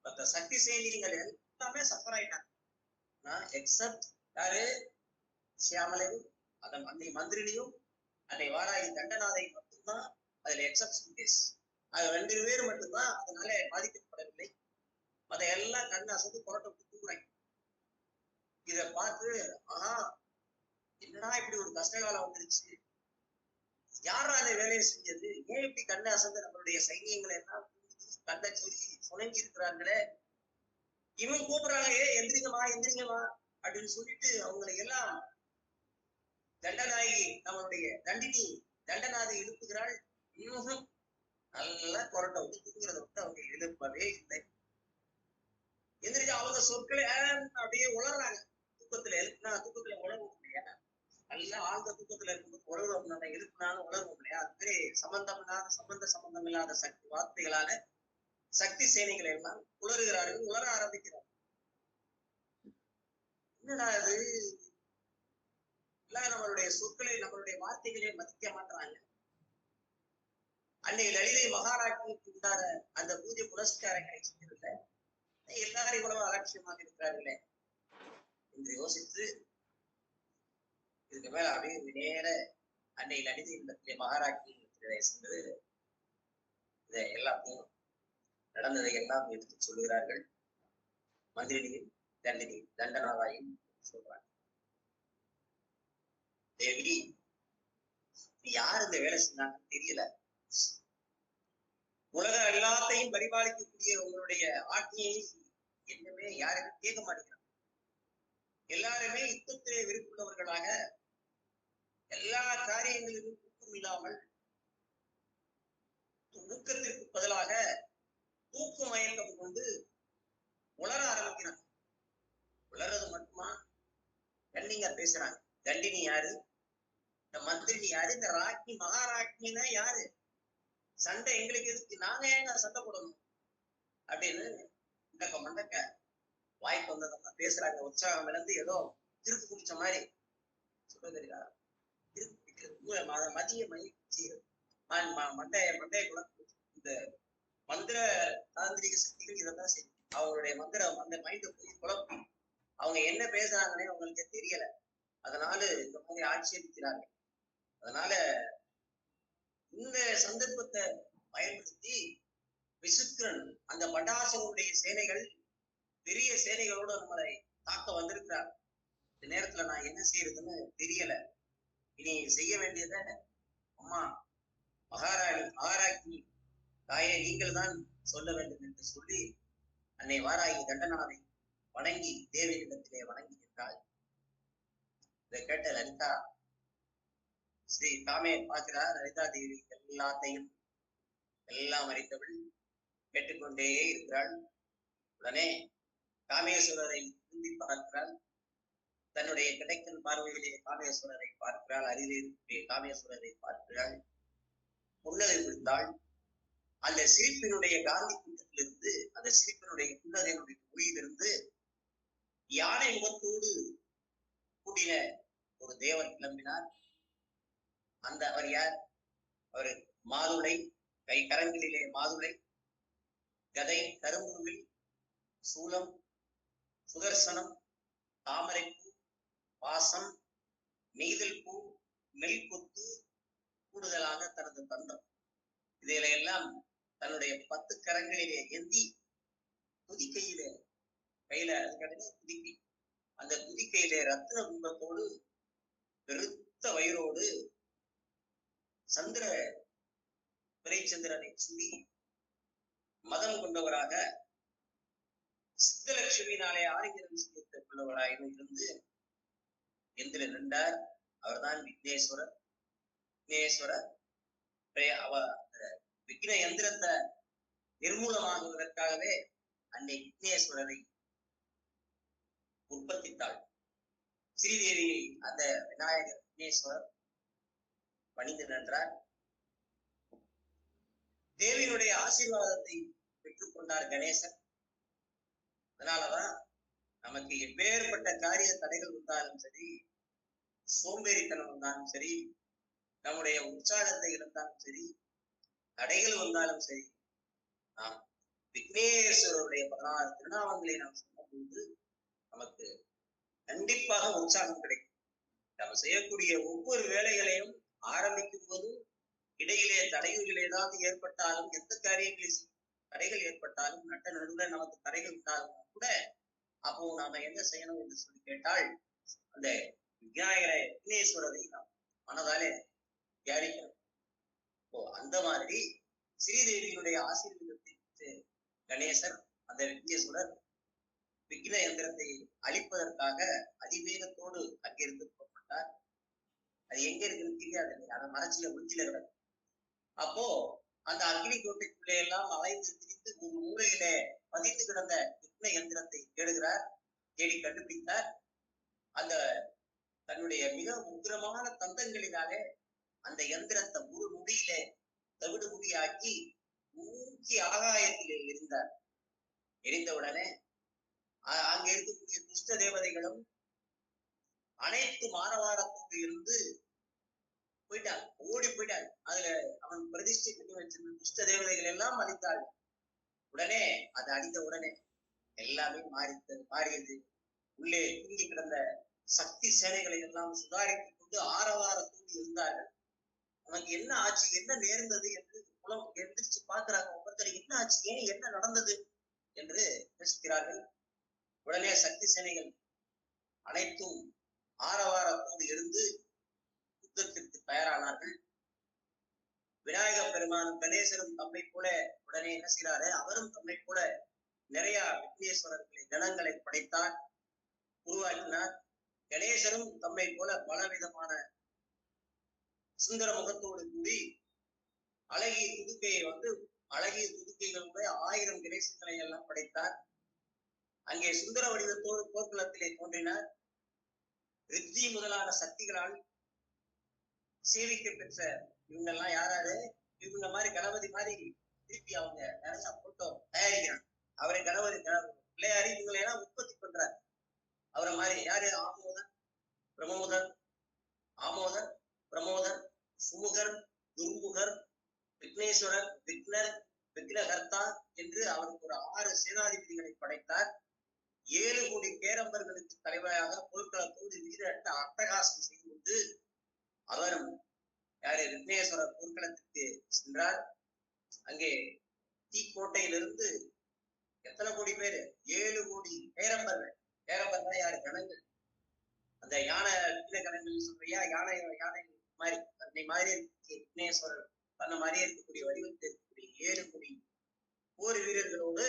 மற்ற சக்தி சைனியங்கள் எல்லாமே சஃபர் ஆயிட்டாங்க. எக்ஸப்ட் யாரு? ஷியாமலையும் அந்த அன்னை மந்திரினியும் அன்னை வாராகி தண்டநாதையும் மட்டும்தான் அதுல எக்ஸப்ஷன் கேஸ். அது 2 பேர் மட்டும்தான் அதனால பாதிக்கப்படவில்லை. மற்ற எல்லாம் கண்ணு அசந்து புரட்ட தூங்குறாங்க. இத பார்த்து ஆஹா, என்னடா இப்படி ஒரு கஷ்டகாலம் வந்துருச்சு, யாரா அந்த வேலையை செஞ்சது, ஏன் இப்படி கண்ணை அசந்து நம்மளுடைய சைனியங்களை எல்லாம் கண்ணை சொல்லி சுணங்கி இருக்கிறாங்களே, இவன் கூப்பிடுறாங்க, எந்திரிங்கம்மா எந்திரிங்கம்மா அப்படின்னு சொல்லிட்டு அவங்களை எல்லாம் தண்டநாயகி நம்மளுடைய தண்டினி தண்டநாதை எழுப்புகிறாள். இன்னும் நல்லா கொரட்டை விட்டு தூங்குறத விட்டு அவங்க எழுப்பவே இல்லை. அவங்க சொற்களை அப்படியே உளறாங்க. தூக்கத்துல எழுப்புனா தூக்கத்துல உணர்வோம் இல்லையா? நல்லா ஆழ்ந்த தூக்கத்துல இருக்கும்போது உணர்வோம், நம்ம எழுப்பினாலும் உணர்வோம் இல்லையா? அது மாதிரி சம்பந்தம் இல்லாத சக்தி வார்த்தைகளால சக்தி சேனைகளை எல்லாம் உளறுகிறார்கள், உளர ஆரம்பிக்கிறார்கள். என்னடா இது, எல்லாம் நம்மளுடைய சொற்களை நம்மளுடைய வார்த்தைகளை மதிக்க மாட்டாங்க. அன்னை லலிதை மகாராஜனுக்கு உண்டான அந்த பூஜை புரஸ்காரங்களை செய்யவில்லை, எல்லாரும் இவ்வளவு அலட்சியமாக இருக்கிறார்களே என்று யோசித்து இதுக்கு மேல அப்படியே நேர அன்னை லலிதை இடத்திலே மகாராஜி சென்று இதை எல்லாத்தையும் நடந்ததை எல்லாம் எடுத்து சொல்லுகிறார்கள். மந்திரினியும் தண்டனாராயும் சொல்றாங்க. தேவி, யார் இந்த வேலை செஞ்சாங்கன்னு தெரியல. உலக எல்லாத்தையும் பரிபாலிக்கக்கூடிய உங்களுடைய ஆட்சியை என்னமே யாருமே கேட்க மாட்டேங்கிறாங்க. எல்லாருமே யுத்தத்திலே விருப்புள்ளவர்களாக எல்லா காரியங்களிலும் ஊக்கம் இல்லாமல் ஊக்கத்திற்கு பதிலாக தூக்கு மயக்கம் கொண்டு உளர ஆரம்பிக்கிறாங்க. உளறது மட்டுமா, கண்ணிங்க பேசுறாங்க. தண்டினி யாரு, இந்த மந்திரினி யாரு, இந்த ராஜ்னி மகாராஜ்னா யாரு, சண்டை எங்களுக்கு எதுக்கு, நாங்க ஏங்க சண்டை போடணும் அப்படின்னு மண்டக்க வாய்ப்பு வந்ததா பேசுறாங்க. உற்சாகம் இழந்து ஏதோ திருப்பு குடிச்ச மாதிரி சொல்ல தெரியுதா, திருப்பு குடிக்கிறது மதிய மகிழ்ச்சி மண்டைய குழப்பம். இந்த மந்திர தாந்திரிக சக்திகள் இதைத்தான் செய்யும். அவங்களுடைய அந்த மைண்டை போய் குழப்பம், அவங்க என்ன பேசுறாங்கன்னே அவங்களுக்கே தெரியல. அதனால இந்த மாதிரி ஆட்சேபிக்கிறார்கள். அதனால இந்த சந்தர்ப்பத்தை பயன்படுத்தி விசித்திரன் அந்த பண்டாசனுடைய சேனைகள் பெரிய சேனைகளோடு நம்மளை தாக்க வந்திருக்கிறார். இந்த நேரத்துல நான் என்ன செய்யறதுன்னு தெரியல. இனி செய்ய வேண்டியத அம்மா மகாராஜி தாயே நீங்கள் தான் சொல்ல வேண்டும் என்று சொல்லி அன்னை வாராகி தண்டனாவை வணங்கி தேவியிடத்திலே வணங்கி நின்றாள். இதை கேட்ட லலிதா ஸ்ரீ தாமே பார்க்கிறார். லலிதா தேவி எல்லாத்தையும் எல்லாம் அறிந்தவள் கேட்டுக்கொண்டே இருக்கிறாள். உடனே காமேஸ்வரரை திரும்பி பார்க்கிறாள். தன்னுடைய கிடைக்கும் பார்வையிலே காமேஸ்வரரை பார்க்கிறாள். அருகிலே காமேஸ்வரரை பார்க்கிறாள். புன்னகை விழுந்தாள். அந்த சிரிப்பினுடைய காந்தி கூட்டத்திலிருந்து, அந்த சிரிப்பினுடைய புன்னகையினுடைய மொழியிலிருந்து யானை முகத்தோடு கூடின ஒரு தேவர் கிளம்பினார். அவர் யார்? அவர் மாதுளை, கை கரங்களிலே மாதுளை, கதை, கரும்புவில், சூலம், சுதர்சனம், தாமரைப்பூ, பாசம், நெய்தல் பூ, நெல் கொத்து, கூடுதலாக தனது தந்தம், இதில எல்லாம் தன்னுடைய 10 கரங்களிலே ஏந்தி துதிக்கையிலே, கையில துதிக்கை, அந்த துதிக்கையிலே ரத்ன கும்பத்தோடு பெருத்த வயிறோடு பிறைச்சந்திரனை சுடி மதம் கொண்டவராக சித்தலட்சுமியினாலே ஆரிகரம் செய்யப்பட்டுள்ளவராக இருந்து எந்திர நின்றார். அவர்தான் விக்னேஸ்வரர். விக்ன யந்திரத்தை நிர்மூலமாகுவதற்காகவே அன்னை விக்னேஸ்வரரை உற்பத்தித்தாள். ஸ்ரீதேவியை அந்த விநாயகர் விக்னேஸ்வரர் பணிந்து நின்றார். தேவியினுடைய ஆசீர்வாதத்தை பெற்றுக் கொண்டார் கணேசன். அதனாலதான் நமக்கு எப்பேற்பட்ட காரிய தடைகள் வந்தாலும் சரி, சோம்பேறித்தனம் வந்தாலும் சரி, நம்முடைய உற்சாகத்தை இழந்தாலும் சரி, தடைகள் வந்தாலும் சரி, நாம் விக்னேஸ்வரருடைய 16 திருநாமங்களை நாம் சொல்லும்போது நமக்கு கண்டிப்பாக உற்சாகம் கிடைக்கும். நம்ம செய்யக்கூடிய ஒவ்வொரு வேலைகளையும் ஆரம்பிக்கும் போதும் இடையிலே தடைகள் ஏதாவது ஏற்பட்டாலும், எந்த காரியங்களில் தடைகள் ஏற்பட்டாலும், நட்ட நடுவில் நமக்கு தடைகள் இருந்தாலும் கூட அப்போ நாம என்ன செய்யணும் என்று சொல்லி கேட்டால், அந்த விநாயகரை விக்னேஸ்வரரை நாம் மனதாலே தியானிக்கணும். அந்த மாதிரி ஸ்ரீதேவியினுடைய ஆசீர்வாதத்தை பெற்று கணேசர், அந்த விக்னேஸ்வரர் விக்ன யந்திரத்தை அழிப்பதற்காக அதிவேகத்தோடு அங்கிருந்து புறப்பட்டார். அது எங்க இருக்குன்னு தெரியாது, அதை மறைச்சில உச்சில கிடக்கும். அப்போ அந்த அக்னி கோட்டைக்குள்ளே எல்லாம் அலைந்து திரிந்து ஒரு மூலையில பதிந்து கிடந்த விக்ன எந்திரத்தை தேடுகிறார். தேடி கண்டுபிடித்தார். அந்த தன்னுடைய மிக உக்கிரமான தந்தங்களினாலே அந்த எந்திரத்தை ஒரு முடியிலே தவிடு முடியாக்கி ஊக்கி ஆகாயத்திலே எரிந்தார். எரிந்தவுடனே அங்கே இருக்கக்கூடிய துஷ்ட தேவதைகளும் அனைத்து மானவாரத்தோடு இருந்து போயிட்டாங்க, ஓடி போயிட்டாங்க. அதுல அவன் பிரதிஷ்டை பண்ணி வச்சிருந்த துஷ்ட தேவதைகள் எல்லாம் அழித்தார்கள். உடனே அது அழிந்த உடனே எல்லாமே மாறியது. உள்ளே தூங்கி கிடந்த சக்தி சேனைகளை எல்லாம் சுதாரித்துக் கொண்டு ஆரவாரத்தோடு இருந்தார்கள். உனக்கு என்ன ஆச்சு, என்ன நேர்ந்தது என்று புலம் எந்திரிச்சு பார்க்கிறாங்க. ஒவ்வொருத்தர் என்ன ஆச்சு, ஏன் என்ன நடந்தது என்று யோசிக்கிறார்கள். உடனே சக்தி சேனைகள் அனைத்தும் ஆரவாரத்தோடு இருந்து யுத்தத்திற்கு தயாரானார்கள். விநாயக பெருமான் கணேசரும் தம்மை போல உடனே என்ன செய்கிறாரு, அவரும் தம்மை போல நிறைய விக்னேஸ்வரர்களை கணங்களை படைத்தார், உருவாக்கினார். கணேசரும் தம்மை போல பலவிதமான சுந்தர முகத்தோடு கூடி அழகிய துதுக்கையை அழகிய துதுக்கைகளுடைய 1000 கணேசங்களை எல்லாம் படைத்தார். அங்கே சுந்தர வடிவத்தோடு போர்க்களத்திலே தோன்றினார். ரித்தி முதலான சக்திகளால் சேவிக்க பெற்ற இவங்க எல்லாம் யாராரு, இவங்க மாதிரி கணபதி மாதிரி திருப்பி அவங்க நிறைய போட்டோ தயாரிக்கிறாங்க. அவரை கணபதி பிள்ளையாரி இவங்களை எல்லாம் உற்பத்தி பண்றாரு. அவரை மாதிரி யாரு, ஆமோதர் பிரமோதர் சுமுகர் துர்முகர் விக்னேஸ்வரர் விக்னர் விக்னகர்த்தா என்று அவருக்கு ஒரு 6 சேனாதிபதிகளை படைத்தார். 7 கோடி பேரம்பர்களுக்கு தலைவராக போர்க்களத்தோடு வீரட்ட அட்டகாசம் செய்து கொண்டு அவரும் யாரு விக்னேஸ்வரர் போர்க்களத்திற்கு சென்றார். அங்கே தீக்கோட்டையிலிருந்து எத்தனை கோடி பேரு, 7 கோடி பேரம்பர்கள். பேரம்பர்கள் யாரு, கணங்கள். அந்த யானை கணங்கள் சொல்றியா, யானை மாதிரி தன்னை மாதிரி விக்னேஸ்வரர் தன்னை மாதிரியே இருக்கக்கூடிய வடிவத்தில் இருக்கக்கூடிய 7 கோடி போர் வீரர்களோடு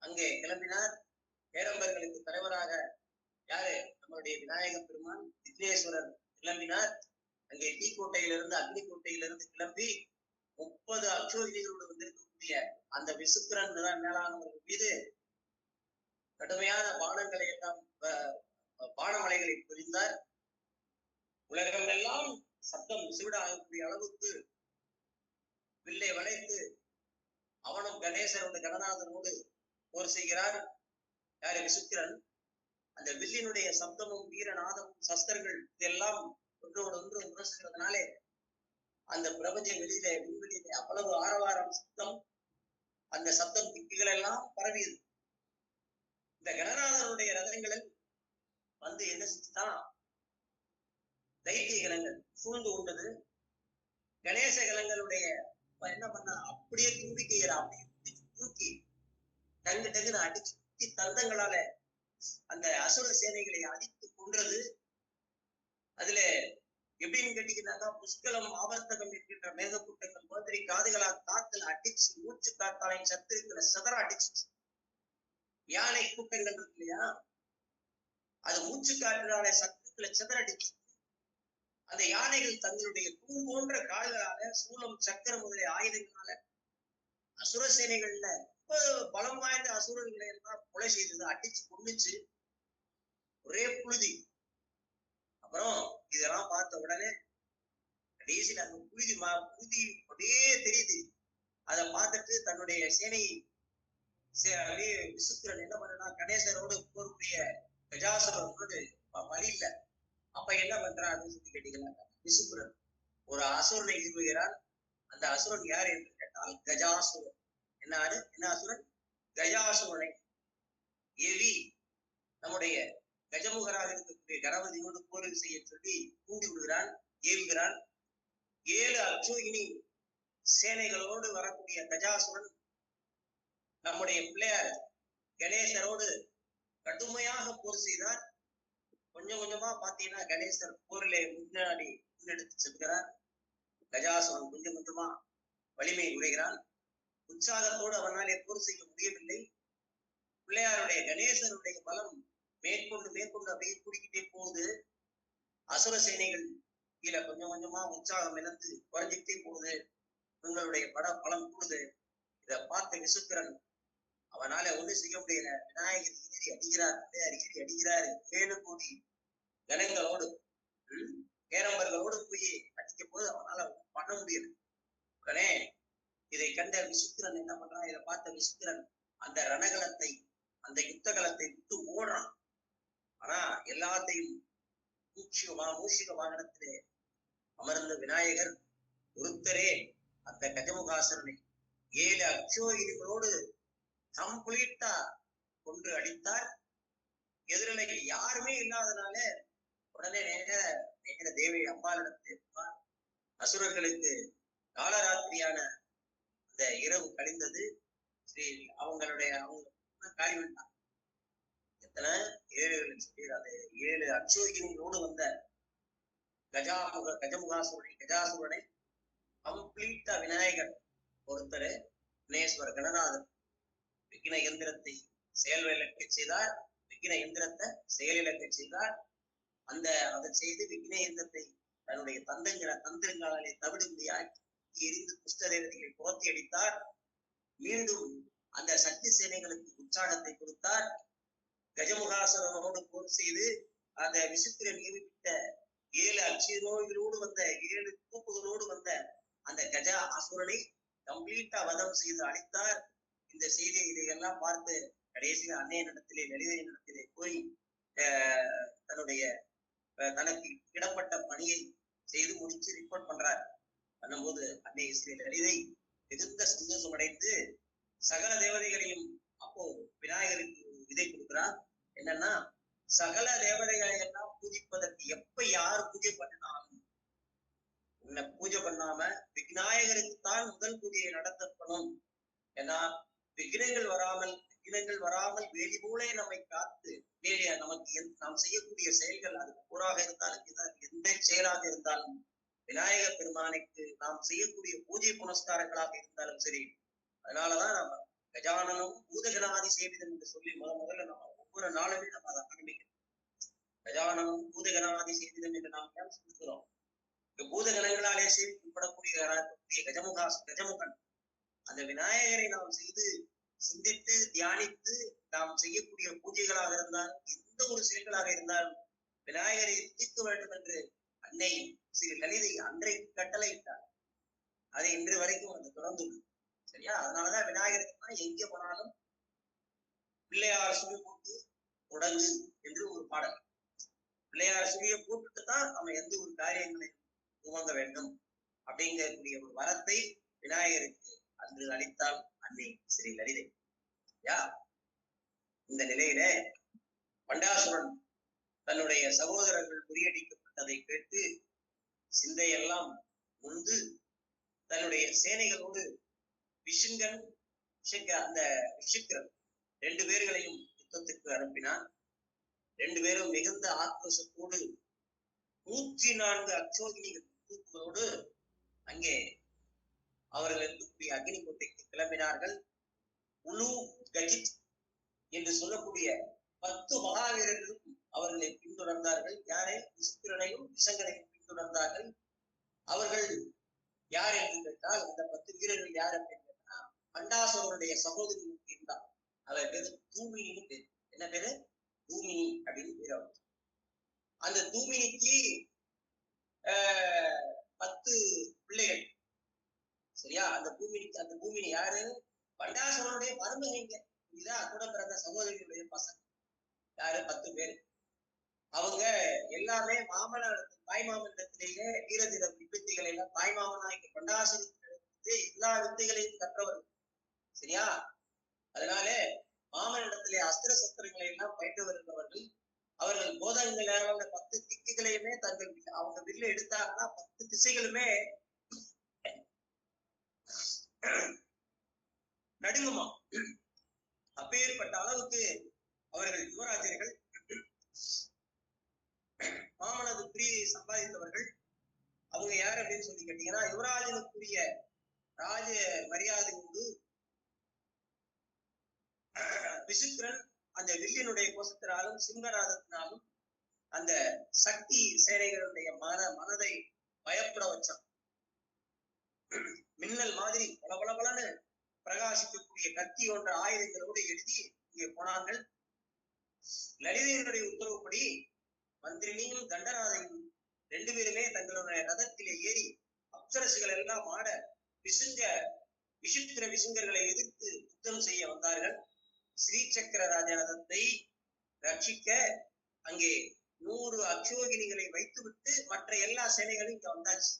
அங்கே கிளம்பினார். பேரம்பர்களுக்கு தலைவராக யாரு, நம்மளுடைய விநாயக பெருமான் விக்னேஸ்வரர் கிளம்பினார். அங்கே தீக்கோட்டையிலிருந்து அக்னிக்கோட்டையிலிருந்து கிளம்பி 30 அக்ஷோகினிகளோடு வந்திருக்கக்கூடிய அந்த விசுக்கிரன் மேலானவர்கள் மீது கடுமையான பானங்களை எல்லாம் பானமலைகளை புரிந்தார். உலகம் எல்லாம் சப்தம் சிவிட ஆகக்கூடிய அளவுக்கு வில்லை வளைத்து அவனும் கணேசரோட கணநாதனோடு போர் செய்கிறார். யாரு, விசுக்கிரன். அந்த வில்லினுடைய சப்தமும் வீரநாதமும் சஸ்திரங்கள் இதெல்லாம் ஒன்றோடு ஒன்று உரசுகிறதுனாலே அந்த பிரபஞ்ச வெளியிலே விண்வெளியிலே அவ்வளவு ஆரவாரம் சப்தம், அந்த சப்தம் திக்குகள் எல்லாம் பரவியது. இந்த கணநாதனுடைய ரதங்களில் என்ன செஞ்சுதான் தைத்திய கலங்கள் சூழ்ந்து கொண்டது. கணேச கலங்களுடைய என்ன பண்ண, அப்படியே தும்பிக்கையில அப்படியே தூக்கி டங்குன்னு அடிச்சு தந்தங்களால அந்த அசுர சேனைகளை அடித்து கொன்றது. அதுல எப்படின்னு கேட்டீங்கன்னாக்கா, புஷ்கலம் ஆவர்த்தகம் இருக்கின்ற மேகக்கூட்டங்கள் மாதிரி காதுகளால் காத்துல அடிச்சு மூச்சு காத்தாலை சத்து இருக்கிற சதற அடிச்சு. யானை கூட்டங்கள் இருக்கு இல்லையா, அது மூச்சு காற்றினால சத்துக்களை சிதறடிச்சு. அந்த யானைகள் தங்களுடைய தூண் போன்ற கால்களால சூலம் சக்கர முதலிய ஆயுதங்களால அசுர சேனைகள்ல பலம் வாய்ந்த அசுரர்களை எல்லாம் கொலை செய்தது, அடிச்சு கொண்டுச்சு. ஒரே புழுதி. அப்புறம் இதெல்லாம் பார்த்த உடனே கடைசியில் அந்த புழுதி அப்படியே தெரியுது. அதை பார்த்துட்டு தன்னுடைய சேனையை அப்படியே விசுக்கிரன் என்ன பண்ணா, கணேசரோடு போருடைய கஜாசுரனோடு வழி இல்ல. அப்ப என்ன பண்றான் அப்படின்னு சொல்லி கேட்டீங்கன்னா, விசுக்கிரன் ஒரு அசுரனை ஏவுகிறான். அந்த அசுரன் யார் என்று கேட்டால் கஜாசுரன். என்ன அசுரன்? கஜாசுரனை ஏவி நம்முடைய கஜமுகராக இருக்கக்கூடிய கணபதியோடு போரில் செய்ய சொல்லி தூண்டி விடுகிறான், ஏவுகிறான். 7 அக்ஷோகினி சேனைகளோடு வரக்கூடிய கஜாசுரன் நம்முடைய பிள்ளையார் கணேசரோடு கடுமையாக போர் செய்தார். கொஞ்சம் கொஞ்சமா பாத்தீங்கன்னா கணேசர் போரிலே முன்னாடி முன்னெடுத்து செல்கிறார். கஜாசுரன் கொஞ்சம் கொஞ்சமா வலிமை உரைகிறான். உற்சாகத்தோடு அவனாலே போர் செய்ய முடியவில்லை. பிள்ளையாருடைய கணேசருடைய பலம் மேற்கொண்டு அப்படியே கூடிக்கிட்டே போகுது. அசுர சேனைகள் கீழே கொஞ்சம் கொஞ்சமா உற்சாகம் இழந்து குறைஞ்சிக்கிட்டே போகுது. இவங்களுடைய பலம் கூடுது. இதை பார்த்த விசுக்கிரன் அவனால ஒண்ணும் செய்ய முடியல. விநாயகர் எதிரி அடிக்கிறார், அடிக்கடி அடிக்கிறாரு. 7 கோடி கணங்களோடு பேரம்பர்களோடு போய் அடிக்கும் போது அவனால பண்ண முடியல. உடனே இதை கண்ட விசித்திரன் என்ன பண்றான்? இதை பார்த்த விசித்திரன் அந்த ரணகலத்தை, அந்த யுத்த களத்தை விட்டு ஓடுறான். ஆனா எல்லாத்தையும் மூஷிக வாகனத்திலே அமர்ந்த விநாயகர் ஒருத்தரே அந்த கஜமுகாசுரனை 7 அக்ஷோகிரிகளோடு கம்ப்ளீட்டா கொன்று அடித்தார். எதிரிலைக்கு யாருமே இல்லாதனால உடனே நேர தேவி அம்பாளிடத்தில் அசுரர்களுக்கு காலராத்திரியான அந்த இரவு கழிந்தது. ஸ்ரீ அவங்களுடைய அவங்க காலி விட்டான். எத்தனை 7 லட்சம் பேர். அது 7 அக்ஷோகிரிகளோடு வந்த கஜாசுரனை கம்ப்ளீட்டா விநாயகர் ஒருத்தர் விக்னேஸ்வர கணநாதன் விக்ன எந்திரத்தை செயலிழக்க செய்தார். விக்ன எந்திரத்தை செயலிழக்க செய்தார். அதை செய்து விக்ன எந்திரத்தை தன்னுடைய தந்திரங்களாலே தவிடுபடியாக்கி எரிந்து துஷ்ட தேவதைகளை புறத்தி அடித்தார். மீண்டும் அந்த சக்தி சேனைகளுக்கு உற்சாகத்தை கொடுத்தார். கஜமுகாசுரனோடு போர் செய்து அந்த விசித்திரன் நியமித்த 7 அக்ஷயோடு வந்த 7 கூப்புகளோடு வந்த அந்த கஜா அசுரனை கம்ப்ளீட்டா வதம் செய்து அழித்தார். இந்த செய்தி இதையெல்லாம் பார்த்து கடைசியில் அன்னையனிடத்திலே லலிதையினிடத்திலே போய் தன்னுடைய தனக்கு இடப்பட்ட பணியை செய்து முடிச்சு ரிப்போர்ட் பண்றார். பண்ணும்போது அன்னை ஸ்ரீ லலிதை மிகுந்த சந்தோஷம் அடைந்து சகல தேவதைகளையும் அப்போ விநாயகருக்கு விதை கொடுக்கிறார். என்னன்னா, சகல தேவதைகளை எல்லாம் பூஜிப்பதற்கு எப்ப யார் பூஜை பண்ணினாலும் உன்னை பூஜை பண்ணாம விநாயகருக்கு தான் முதல் பூஜையை நடத்தப்படும். ஏன்னா விக்னங்கள் வராமல் வேலி போல நம்மை காத்து நமக்கு நாம் செய்யக்கூடிய செயல்கள் அது போராக இருந்தாலும் எந்த செயலாக இருந்தாலும் விநாயகர் பெருமானுக்கு நாம் செய்யக்கூடிய பூஜை புனஸ்காரங்களாக இருந்தாலும் சரி. அதனாலதான் நம்ம கஜானனும் பூதகணாதி சேவிதம் என்று சொல்லி முதல்ல நம்ம ஒவ்வொரு நாளுமே நம்ம அதை ஆரம்பிக்கிறோம். கஜானனும் பூதகணாதி சேவிதம் என்று நாம் ஏன் சொல்லுகிறோம்? பூதகணங்களாலே சேவிக்கப்படக்கூடிய கஜமுகன் அந்த விநாயகரை நாம் செய்து சிந்தித்து தியானித்து நாம் செய்யக்கூடிய பூஜைகளாக இருந்தாலும் எந்த ஒரு செயல்களாக இருந்தாலும் விநாயகரை துதிக்க வேண்டும் என்று அன்னை ஸ்ரீ லலிதை அன்றைக்கு கட்டளையிட்டார். அதை இன்று வரைக்கும் அது தொடர்ந்துள்ளது. சரியா? அதனாலதான் விநாயகருக்கு தான் எங்கே போனாலும் பிள்ளையார் சுழி போட்டு தொடங்கு என்று ஒரு பாடல். பிள்ளையார் சுழியை போட்டுட்டு தான் நம்ம எந்த ஒரு காரியங்களை துவங்க வேண்டும் அப்படிங்கக்கூடிய ஒரு வரத்தை விநாயகருக்கு அன்று அளித்தால் அன்னை ஸ்ரீ லலிதை. இந்த நிலையில பண்டாசுரன் தன்னுடைய சகோதரர்கள் முறியடிக்கப்பட்டதை கேட்டு சிந்தையெல்லாம் முந்து தன்னுடைய சேனைகளோடு அந்த விஷுக்கரன் 2 பேர்களையும் யுத்தத்துக்கு அனுப்பினான். 2 பேரும் மிகுந்த ஆக்ரோஷத்தோடு 104 அக்ஷோகினிகள் தூக்குகளோடு அங்கே அவர்கள் இருக்கக்கூடிய அக்னி கோட்டைக்கு கிளம்பினார்கள். உலு கஜித் என்று சொல்லக்கூடிய 10 மகாவீரர்களும் அவர்களை பின்தொடர்ந்தார்கள். யாரை? விசித்திரனையும் விஷங்கரையும் பின்தொடர்ந்தார்கள். அவர்கள் யார் என்று கேட்டால், அந்த 10 வீரர்கள் யார் அப்படின்னு கேட்டா, பண்டாசுரனுடைய சகோதரி இருந்தார். அவர் பேரு தூமினின்னு பேரு. என்ன பேரு? தூமினி அப்படின்னு பேர். அவர் அந்த தூமினிக்கு 10 பிள்ளைகள். சரியா? அந்த பூமினி யாரு? பண்டாசுரனுடைய மருமகைங்க. இதுதான் கூட பிறந்த சகோதரியுடைய பசங்க. யாரு? 10 பேர். அவங்க எல்லாமே தாய்மாமனிடத்திலேயே வீரதீர வித்தைகளை எல்லாம் தாய்மாமனாய்க்கு பண்டாசுரத்திலிருந்து எல்லா வித்தைகளையும் கற்றவர்கள். சரியா? அதனால மாமனிடத்திலே அஸ்திர சஸ்திரங்களை எல்லாம் பயின்று வருகிறவர்கள். அவர்கள் போதகங்களான 10 திக்குகளையுமே அவங்க வில்ல எடுத்தாங்கன்னா 10 திசைகளுமே நடுங்குமா. அப்பேற்பட்ட அளவுக்கு அவர்கள் யுவராஜர்கள், மாமனது பிரியை சம்பாதித்தவர்கள். அவங்க யார் அப்படின்னு சொல்லி கேட்டீங்கன்னா, யுவராஜனுக்குரிய ராஜ மரியாதையோடு விசித்திரன் அந்த வில்லினுடைய கோஷத்தினாலும் சிங்கநாதத்தினாலும் அந்த சக்தி சேனைகளுடைய மனதை பயப்பட வச்சான். மின்னல் மாதிரி பலபலன்னு பிரகாசிக்கக்கூடிய கத்தி என்ற ஆயுதங்களோடு எழுதி இங்கே போனார்கள். லலிதையனுடைய உத்தரவுப்படி மந்திரினியும் தண்டநாதையும் 2 பேருமே தங்களுடைய ரதத்திலே ஏறி அப்சரசுகள் எல்லாம் ஆட விசித்திர விசுங்கர்களை எதிர்த்து யுத்தம் செய்ய வந்தார்கள். ஸ்ரீசக்கர ராஜரதத்தை ரட்சிக்க அங்கே 100 அக்ஷோகினிகளை வைத்துவிட்டு மற்ற எல்லா சேனைகளும் இங்க வந்தாச்சு.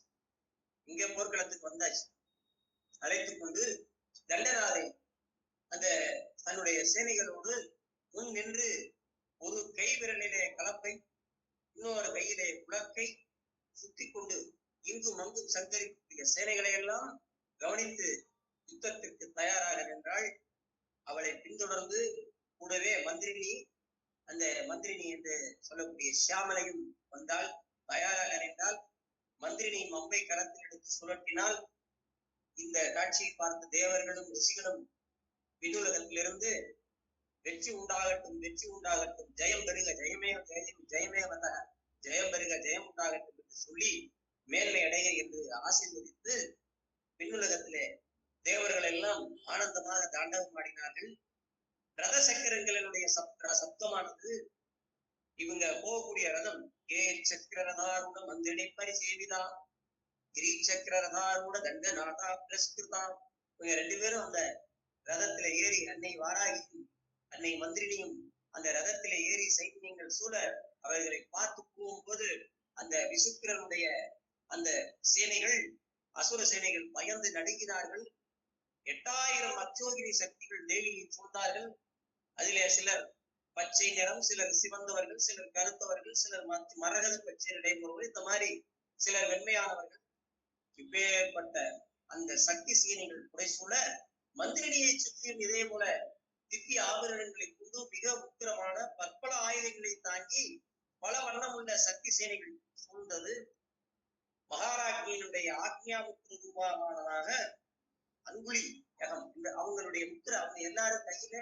இங்க போர்க்களத்துக்கு வந்தாச்சு. அழைத்துக் கொண்டு தண்டநாதை அந்த தன்னுடைய சேனைகளோடு முன் நின்று ஒரு கை விரலிலே கலப்பை, இன்னொரு கையிலே உலக்கை சுத்தி கொண்டு இங்கும் அங்கும் சஞ்சரிக்கக்கூடிய சேனைகளை எல்லாம் கவனித்து யுத்தத்திற்கு தயாராக நின்றாள். அவளை பின்தொடர்ந்து கூடவே அந்த மந்திரினி என்று சொல்லக்கூடிய சியாமலையும் வந்தால் தயாராக நின்றால். மந்திரினியின் அம்பை களத்தில் எடுத்து சுழற்றினால் இந்த காட்சியை பார்த்த தேவர்களும் ரிஷிகளும் விண்ணுலகத்திலிருந்து வெற்றி உண்டாகட்டும், வெற்றி உண்டாகட்டும், ஜெயம் பெருக, ஜெயமே ஜெயமே வந்த ஜெயம் பெருக, ஜெயம் உண்டாகட்டும் என்று சொல்லி மேன்மை அடைய என்று ஆசீர்வதித்து விண்ணுலகத்திலே தேவர்கள் எல்லாம் ஆனந்தமாக தாண்டவம் ஆடினார்கள். ரத சக்கரங்களினுடைய சப்தமானது இவங்க போகக்கூடிய ரதம் ஏ சக்கரதாரூட மந்திரினை பரிசேவிதா கிரி சக்கரதாரூட தண்டநாதா பிரஸ்கிருதா. இவங்க 2 பேரும் அந்த ரதத்தில ஏறி அன்னை வாராகியும் அன்னை மந்திரினியும் அந்த ரதத்தில ஏறி சைன்யங்கள் சூழ அவர்களை பார்த்து போகும்போது அந்த விசுக்கிரனுடைய அந்த சேனைகள் அசுர சேனைகள் பயந்து நடுங்கினார்கள். 8000 அச்சோகினி சக்திகள் தேவியை சூழ்ந்தார்கள். அதிலே சிலர் பச்சை நிறம், சிலர் சிவந்தவர்கள், சிலர் கருத்தவர்கள், சிலர் மரகத பச்சை நடைமுறை, இந்த மாதிரி சிலர் வெண்மையானவர்கள். இப்பேற்பட்ட அந்த சக்தி சேனைகள் புடைசூழ மந்திரினியை சுற்றியும் இதே போல திவ்ய ஆபரணங்களை கொண்டு மிக உக்கிரமான பற்பல ஆயுதங்களை தாங்கி பல வண்ணம் உள்ள சக்தி சேனைகள் சூழ்ந்தது. மகாராஜியினுடைய ஆக்ஞாமுத்திர ரூபமானதாக அங்குலி யகம் அவங்களுடைய முத்திரை, அவங்க எல்லாரும் கையில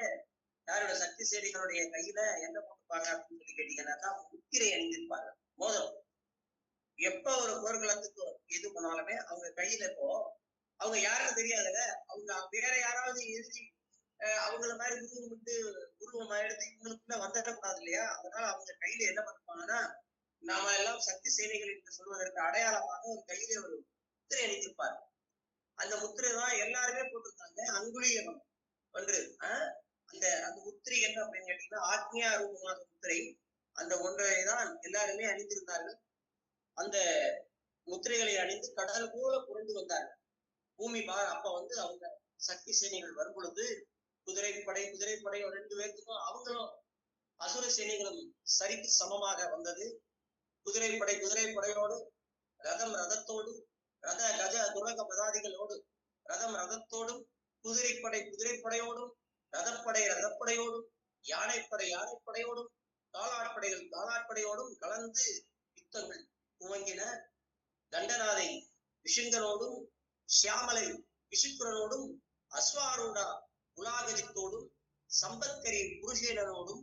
யாரோட சக்தி சேனைகளுடைய கையில என்ன போட்டுப்பாங்க அப்படின்னு சொல்லி கேட்டீங்கன்னாக்கா முத்திரை அணிந்திருப்பாங்க. மோதிரம் எப்ப ஒரு போர்க்களத்துக்கு எது போனாலுமே அவங்க கையில இப்போ அவங்க யாருன்னு தெரியாதுல்ல, அவங்க வேற யாராவது எழுதி அவங்கள மாதிரி உருவம் எடுத்து இவங்களுக்குள்ள வந்துடக்கூடாது இல்லையா? அதனால அவங்க கையில என்ன பண்ணுவாங்கன்னா, நாம எல்லாம் சக்தி சேனைகள் என்று சொல்வதற்கு அடையாளமாக ஒரு கையில ஒரு முத்திரை அணிந்திருப்பாரு. அந்த முத்திரை தான் எல்லாருமே போட்டிருக்காங்க. அங்குலியகம் ஒன்று அந்த முத்திரை என்ன அப்படின்னு கேட்டீங்கன்னா ஆக்ஞா ரூபமான முத்திரை. அந்த ஒன்றை தான் எல்லாருமே அணிந்திருந்தார்கள். அந்த முத்திரைகளை அணிந்து கடல் போல புரண்டு வந்தார்கள். பூமி அப்ப அவங்க சக்தி சேனைகள் வரும் பொழுது குதிரைப்படை 2 பேருக்கும் அவங்களும் அசுர சேனைகளும் சரிக்கு சமமாக வந்தது. குதிரைப்படையோடு, ரதத்தோடு, ரத கஜ துரக பதாதிகளோடு, ரதத்தோடும், குதிரைப்படையோடும், ரதப்படையோடும், யானைப்படையோடும், தாளாட்படையோடும் கலந்து யுத்தங்கள் துவங்கின. தண்டநாதை விஷங்கனோடும், சியாமலை விசுக்குரனோடும், அஸ்வாரூடா உலாகஜித்தோடும், சம்பத்கரி புருஷேனனோடும்,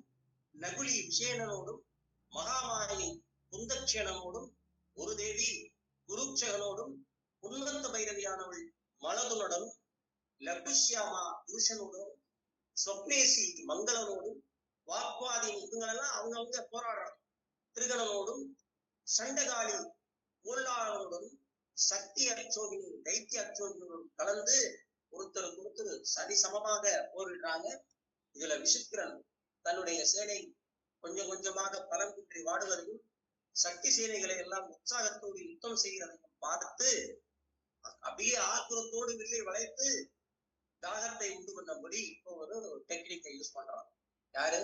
நகுலி விஷேனனோடும், மகாமாயி குந்தக்ஷேனனோடும், ஒரு தேவி குருட்சகனோடும், உன்மந்த பைரவியானவள் மலதுனுடன், லகுஷ்யாமா புருஷனோடும், சொப்னேசி மங்களனோடும், வாக்வாதி இவங்களெல்லாம் அவங்கவுங்க போராடுறாங்க. திருகணனோடும், சண்டகாலி கோல்லாளனோடும், சக்தி அச்சோகினி தைத்திய அச்சோகினோடும் கலந்து ஒருத்தர் சரிசமமாக போரிடுறாங்க. இதுல விசுக்கிரன் தன்னுடைய சேனை கொஞ்சம் கொஞ்சமாக பலம் குன்றி வாடுவதையும் சக்தி சேனைகளை எல்லாம் உற்சாகத்தோடு யுத்தம் செய்கிறதையும் பார்த்து அப்படியே ஆத்திரத்தோடு வில்லை வளைத்து தாகத்தை உண்டு பண்ணும்படி இப்போ ஒரு டெக்னிக்கை யூஸ் பண்றான். யாரு?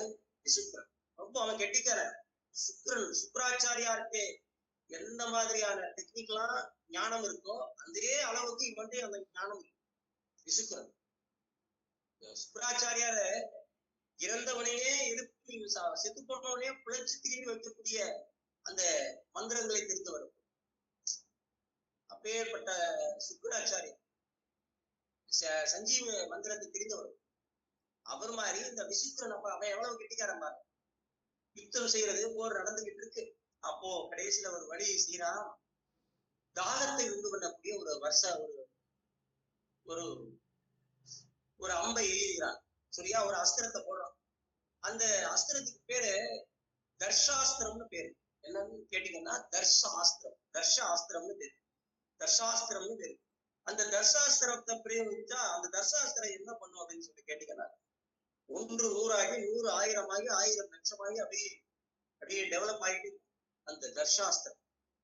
விசுக்கிரன். ரொம்ப அவன் கெட்டிக்காரன். சுக்கராச்சாரியாருக்கு எந்த மாதிரியான டெக்னிக்லாம் ஞானம் இருக்கோ அதே அளவுக்கு இவன்டே அந்த ஞானம் இருக்கு. விசுக்கிரன் சுக்கராச்சாரியார இறந்தவனையே எழுப்பி செத்து போனவனையே பிழைச்சு திரும்பி வைக்கக்கூடிய அந்த மந்திரங்களை தெரிந்தவர். அப்பேற்பட்ட சுக்கராச்சாரியர் சஞ்சீவ மந்திரத்தை தெரிந்தவர். அவர் மாதிரி இந்த விசுக்கிரன் அவன் எவ்வளவு கெட்டிக்காரன் பாரு. யுத்தம் செய்யறது போர் நடந்துகிட்டு இருக்கு. அப்போ கடைசியில ஒரு வழி செய்யறான். தாகத்தை உண்டு பண்ணக்கூடிய ஒரு ஒரு அம்பை எய்கிறான். சரியா? ஒரு அஸ்திரத்தை போடுறான். அந்த அஸ்திரத்துக்கு பேரு தர்ஷாஸ்திரம்னு பேரு. என்னன்னு கேட்டீங்கன்னா தர்ஷாஸ்திரம்னு பேரு. தர்ஷாஸ்திரம்னு பேரு. அந்த தர்ஷாஸ்திரத்தை பிரயோகிச்சா அந்த தர்ஷாஸ்திரம் என்ன பண்ணும் அப்படின்னு சொல்லி கேட்டீங்கன்னா, 1 100 100 1000 1000 லட்சமாகி அப்படியே டெவலப் ஆகிட்டு அந்த தர்ஷாஸ்திரம்.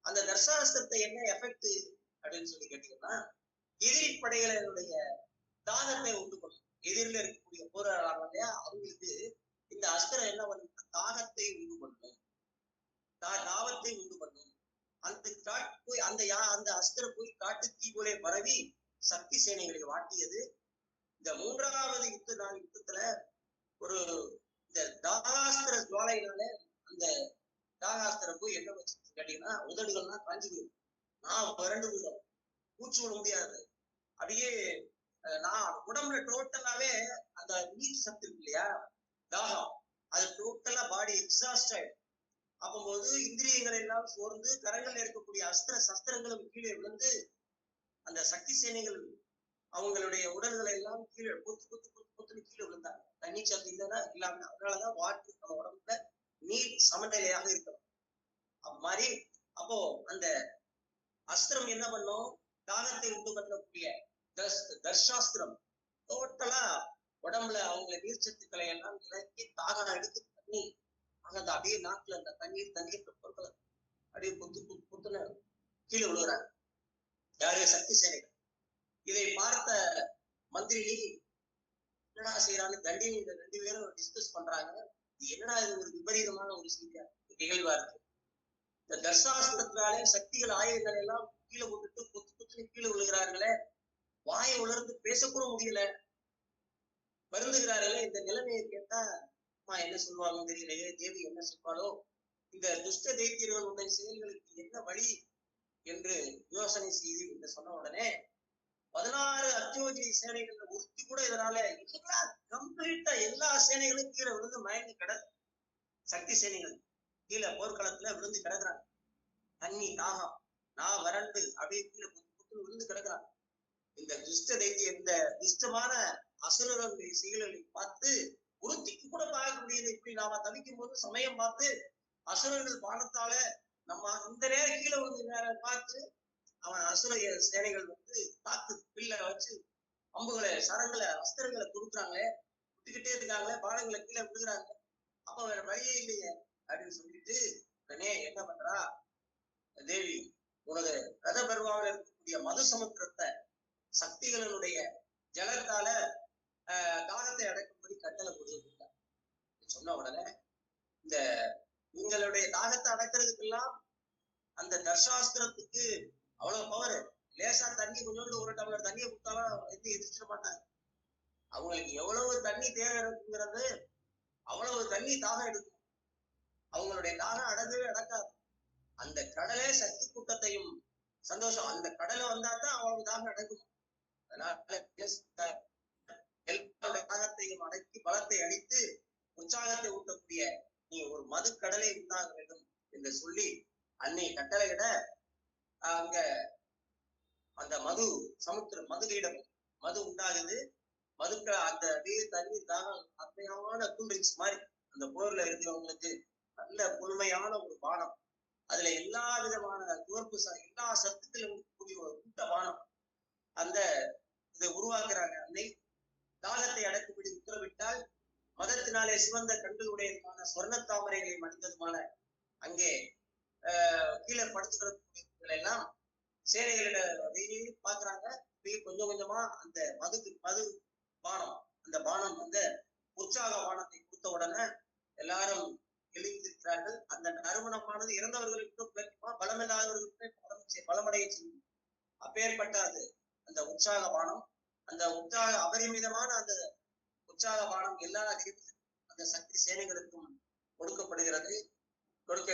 அந்த தர்ஷாஸ்திரத்தை என்ன எஃபெக்ட் அப்படின்னு சொல்லி கேட்டீங்கன்னா, எதிரி படைகளுடைய தாகத்தை உண்டு பண்ணும். எதிரில இருக்கக்கூடிய போராடுறாங்க இல்லையா, அவங்களுக்கு இந்த அஸ்திரம் என்ன பண்ணும்? தாகத்தை உண்டு பண்ணும், தாவத்தை உண்டு பண்ணும். அந்த காட்டு போய் அந்த அஸ்திரம் போய் காட்டு தீ போலே பரவி சக்தி சேனைகளை வாட்டியது. இந்த 3வது யுத்தத்துல ஒரு இந்த தாகாஸ்திர ஜுவாலையினால அந்த தாகாஸ்திரம் போய் என்ன வச்சு கேட்டீங்கன்னா, உதடுகள்லாம் காஞ்சி போயிடும், நான் வறண்டு போயிடும், பூச்சி விட முடியாது. அப்படியே நான் உடம்புல டோட்டலாவே அந்த நீர் சத்து இருக்கு இல்லையா, தாகம், அது டோட்டலா பாடி எக்ஸாஸ்ட் ஆயிடும். அப்போது இந்திரியங்கள் எல்லாம் சோர்ந்து கரங்கள் இருக்கக்கூடிய சஸ்திரங்களும் கீழே விழுந்து அந்த சக்தி சேனைகள் அவங்களுடைய உடல்களை எல்லாம் கீழே பொத்துன்னு கீழே விழுந்தாங்க. தண்ணி சத்து இல்லைன்னா இல்லாம. அதனாலதான் வாட்டர் நம்ம உடம்புல நீர் சமநிலையாக இருக்கணும். அது மாதிரி அப்போ அந்த அஸ்திரம் என்ன பண்ணும்? தாகத்தை உண்டு பண்ணக்கூடிய தர்ஷாஸ்திரம் டோட்டலா உடம்புல அவங்க நீர்ச்சத்துக்களை எல்லாம் இறக்கி தாகம் எடுத்து தண்ணி அந்த அப்படியே நாட்டுல அந்த தண்ணீர் பொருட்கள் அப்படியே புத்துன்னு கீழே விழுகிறாங்க. யாரு? சக்தி சேனைகள். இதை பார்த்த மந்திரி என்னடா செய்யறான்னு தண்டினி 2 பேரும் டிஸ்கஸ் பண்றாங்க. என்னடா இது ஒரு விபரீதமான ஒரு நிகழ்வா இருக்கு. இந்த தர்ஷாஸ்திரத்தினாலே சக்திகள் ஆயுதங்கள் எல்லாம் கீழே போட்டுட்டு புத்துன்னு கீழே விழுகிறார்களே, வாயை உலர்ந்து பேசக்கூட முடியல, வருந்துகிறார்களே. இந்த நிலைமையை கேட்டா என்ன சொல்லுவாங்க தெரியலையே, தேவி என்ன சொல்வாளோ, இந்த துஷ்ட தைத்தியர்களுடைய செயல்களுக்கு என்ன வழி என்று யோசனை செய்து என்று சொன்ன உடனே 16 அத்தியோஜி சேனைகள்ல ஒருத்தி கூட இதனால கம்ப்ளீட்டா எல்லா சேனைகளும் கீழே விழுந்து மயங்கி சக்தி சேனைகள் கீழே போர்க்களத்துல விழுந்து கிடக்குறாங்க. தண்ணி தாகம் நான் வறண்டு அப்படியே கீழே புத்து விழுந்து கிடக்குறாங்க. இந்த துஷ்ட தைத்திய இந்த துஷ்டமான அசுரர்களுடைய செயல்களை பார்த்து ஒருத்திக்கு கூட பார்க்க முடியல. இப்படி நாம தவிக்கும் போது சமயம் பார்த்து அசுரர்கள் பானத்தால நம்ம இந்த நேரம் கீழே வந்து நேரம் பார்த்து அவன் அசுர சேனைகள் வந்து காத்து பில்ல வச்சு அம்புகளை சரங்களை அஸ்திரங்களை கொடுக்குறாங்களே, விட்டுக்கிட்டே இருக்காங்களே, பானங்களை கீழே விழுகிறாங்க. அப்ப வேற வழியே இல்லையே அப்படின்னு சொல்லிட்டு உடனே என்ன பண்றா தேவி, உனது ரத பெருவாவில் இருக்கக்கூடிய மது சமுத்திரத்தை சக்திகளினுடைய ஜலத்தால தாகத்தை அடக்கும்படி கட்டளை கொடுத்துருக்காங்க. சொன்ன உடனே இந்த உங்களுடைய தாகத்தை அடக்கிறதுக்கெல்லாம் அந்த தர்ஷாஸ்திரத்துக்கு அவ்வளவு பவர். லேசா தண்ணி கொஞ்சோண்டு 1 டம்ளர் தண்ணியை கொடுத்தாலும் எதிர்ச்சிட மாட்டாங்க. அவங்களுக்கு எவ்வளவு தண்ணி தேவை இருக்குங்கிறது, அவ்வளவு தண்ணி தாகம் எடுக்கும். அவங்களுடைய தாகம் அடங்கவே அடக்காது. அந்த கடலே சக்தி கூட்டத்தையும் சந்தோஷம், அந்த கடலை வந்தாதான் அவ்வளவு தாகம் அடங்கும். அதனால தாகத்தையும் அடக்கி பலத்தை அளித்து உற்சாகத்தை ஊட்டக்கூடிய நீ ஒரு மது கடலை உண்டாக வேண்டும் என்று சொல்லி அன்னை கட்டளையிட அங்க அந்த மது சமுத்திரம் மதுகளிடம் மது உண்டாகுது. மதுக்க அந்த தண்ணீர் தாகம் அருமையான கூல்ட்ரிங்க்ஸ் மாதிரி அந்த போர்ல இருக்கிறவங்களுக்கு நல்ல முழுமையான ஒரு பானம். அதுல எல்லா விதமான துவர்ப்பு எல்லா சத்துக்களும் கூடிய ஒரு கூட்ட பானம் அந்த இதை உருவாக்குறாங்க. அன்னை தாகத்தை அடக்கும்படி உத்தரவிட்டால் மதத்தினாலே சிவந்த கண்களுடையதுமான சொர்ண தாமரைகளை மடிந்ததுமான அங்கே கீழே படுத்துக்கிற எல்லாம் சேனைகளிட பாக்குறாங்க. கொஞ்சம் கொஞ்சமா அந்த மது பானம், அந்த பானம் வந்து உற்சாக பானத்தை கொடுத்த உடனே எல்லாரும் எழுந்திருக்கிறார்கள். அந்த நறுமணமானது இறந்தவர்களுக்கும் கிடைக்குமா, பலமில்லாதவர்களுக்கு பலமடைய செய்யும். அப்பேற்பட்ட அது அந்த உற்சாக பானம், அந்த உற்சாக அபரிமிதமான அந்த உற்சாக பானம் எல்லா அந்த சக்தி சேனைகளுக்கும் கொடுக்கப்படுகிறது. கொடுக்க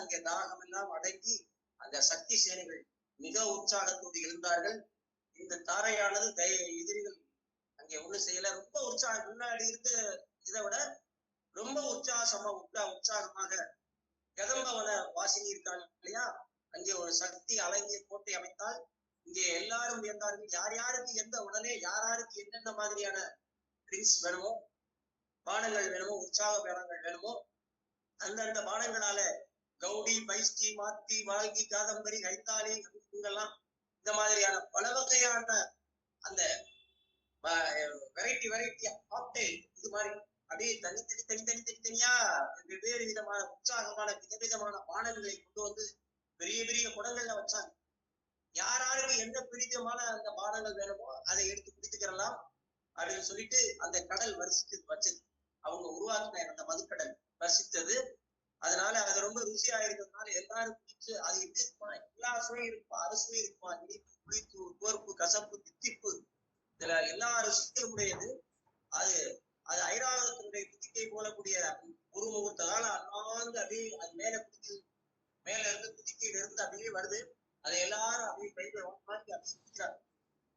அங்கே தாகம் எல்லாம் அடங்கி அந்த சக்தி சேனைகள் மிக உற்சாகத்தோடு எழுந்தார்கள். இந்த தாரையானது எதிரிகள் அங்கே ஒண்ணு செய்யல. ரொம்ப உற்சாகம், முன்னாடி இருந்த இதை விட ரொம்ப உற்சாகமாக கதம்பவன வாசினி இருக்காங்க இல்லையா, அங்கே ஒரு சக்தி அழகிய கோட்டை அமைத்தால் இங்கே எல்லாரும் வியந்தார்கள். யார் யாருக்கு எந்த உடனே யார் யாருக்கு என்னென்ன மாதிரியான ட்ரிங்க்ஸ் வேணுமோ, பானங்கள் வேணுமோ, உற்சாக பானங்கள் வேணுமோ, அந்தந்த பானங்களால கௌடி, பைஸ்டி, மாத்தி, வால்கி, காதம்பரி, கைத்தாலி, இவங்கெல்லாம் இந்த மாதிரியான பல வகையான அந்த வெரைட்டி காக்டெயில் இது மாதிரி அப்படியே தனித்தனியா வெவ்வேறு விதமான உற்சாகமான விதவிதமான பானங்களை கொண்டு வந்து பெரிய பெரிய குடங்கள்ல வச்சாங்க. யாராருக்கு என்ன பிடித்தமான அந்த பானங்கள் வேணுமோ அதை எடுத்து குடித்துக்கிறலாம் அப்படின்னு சொல்லிட்டு அந்த கடல் வரிசித்து வச்சது. அவங்க உருவாக்கின அந்த மதுக்கடல் வரிசித்தது. அதனால அது ரொம்ப ருசியா இருக்கிறதுனால எல்லாரும் பிடிச்சு அது எப்படி இருக்குமா, எல்லா சுவையும் இருக்குமா, அறுசுவை இருக்குமா, இனிப்பு, புளிப்பு, கோர்ப்பு, கசப்பு, தித்திப்பு, இதுல எல்லா ருசிகளும் உடையது. அது அது ஐராவதத்தினுடைய குதிக்கை போலக்கூடிய ஒரு முகூர்த்த காலம் அண்ணாந்து அப்படியே அது மேல குதிக்குது. மேல இருந்து குதிக்கையில இருந்து அப்படியே வருது. அதை எல்லாரும் அப்படியே கையில மாற்றி அப்படி குடிக்கிறாங்க.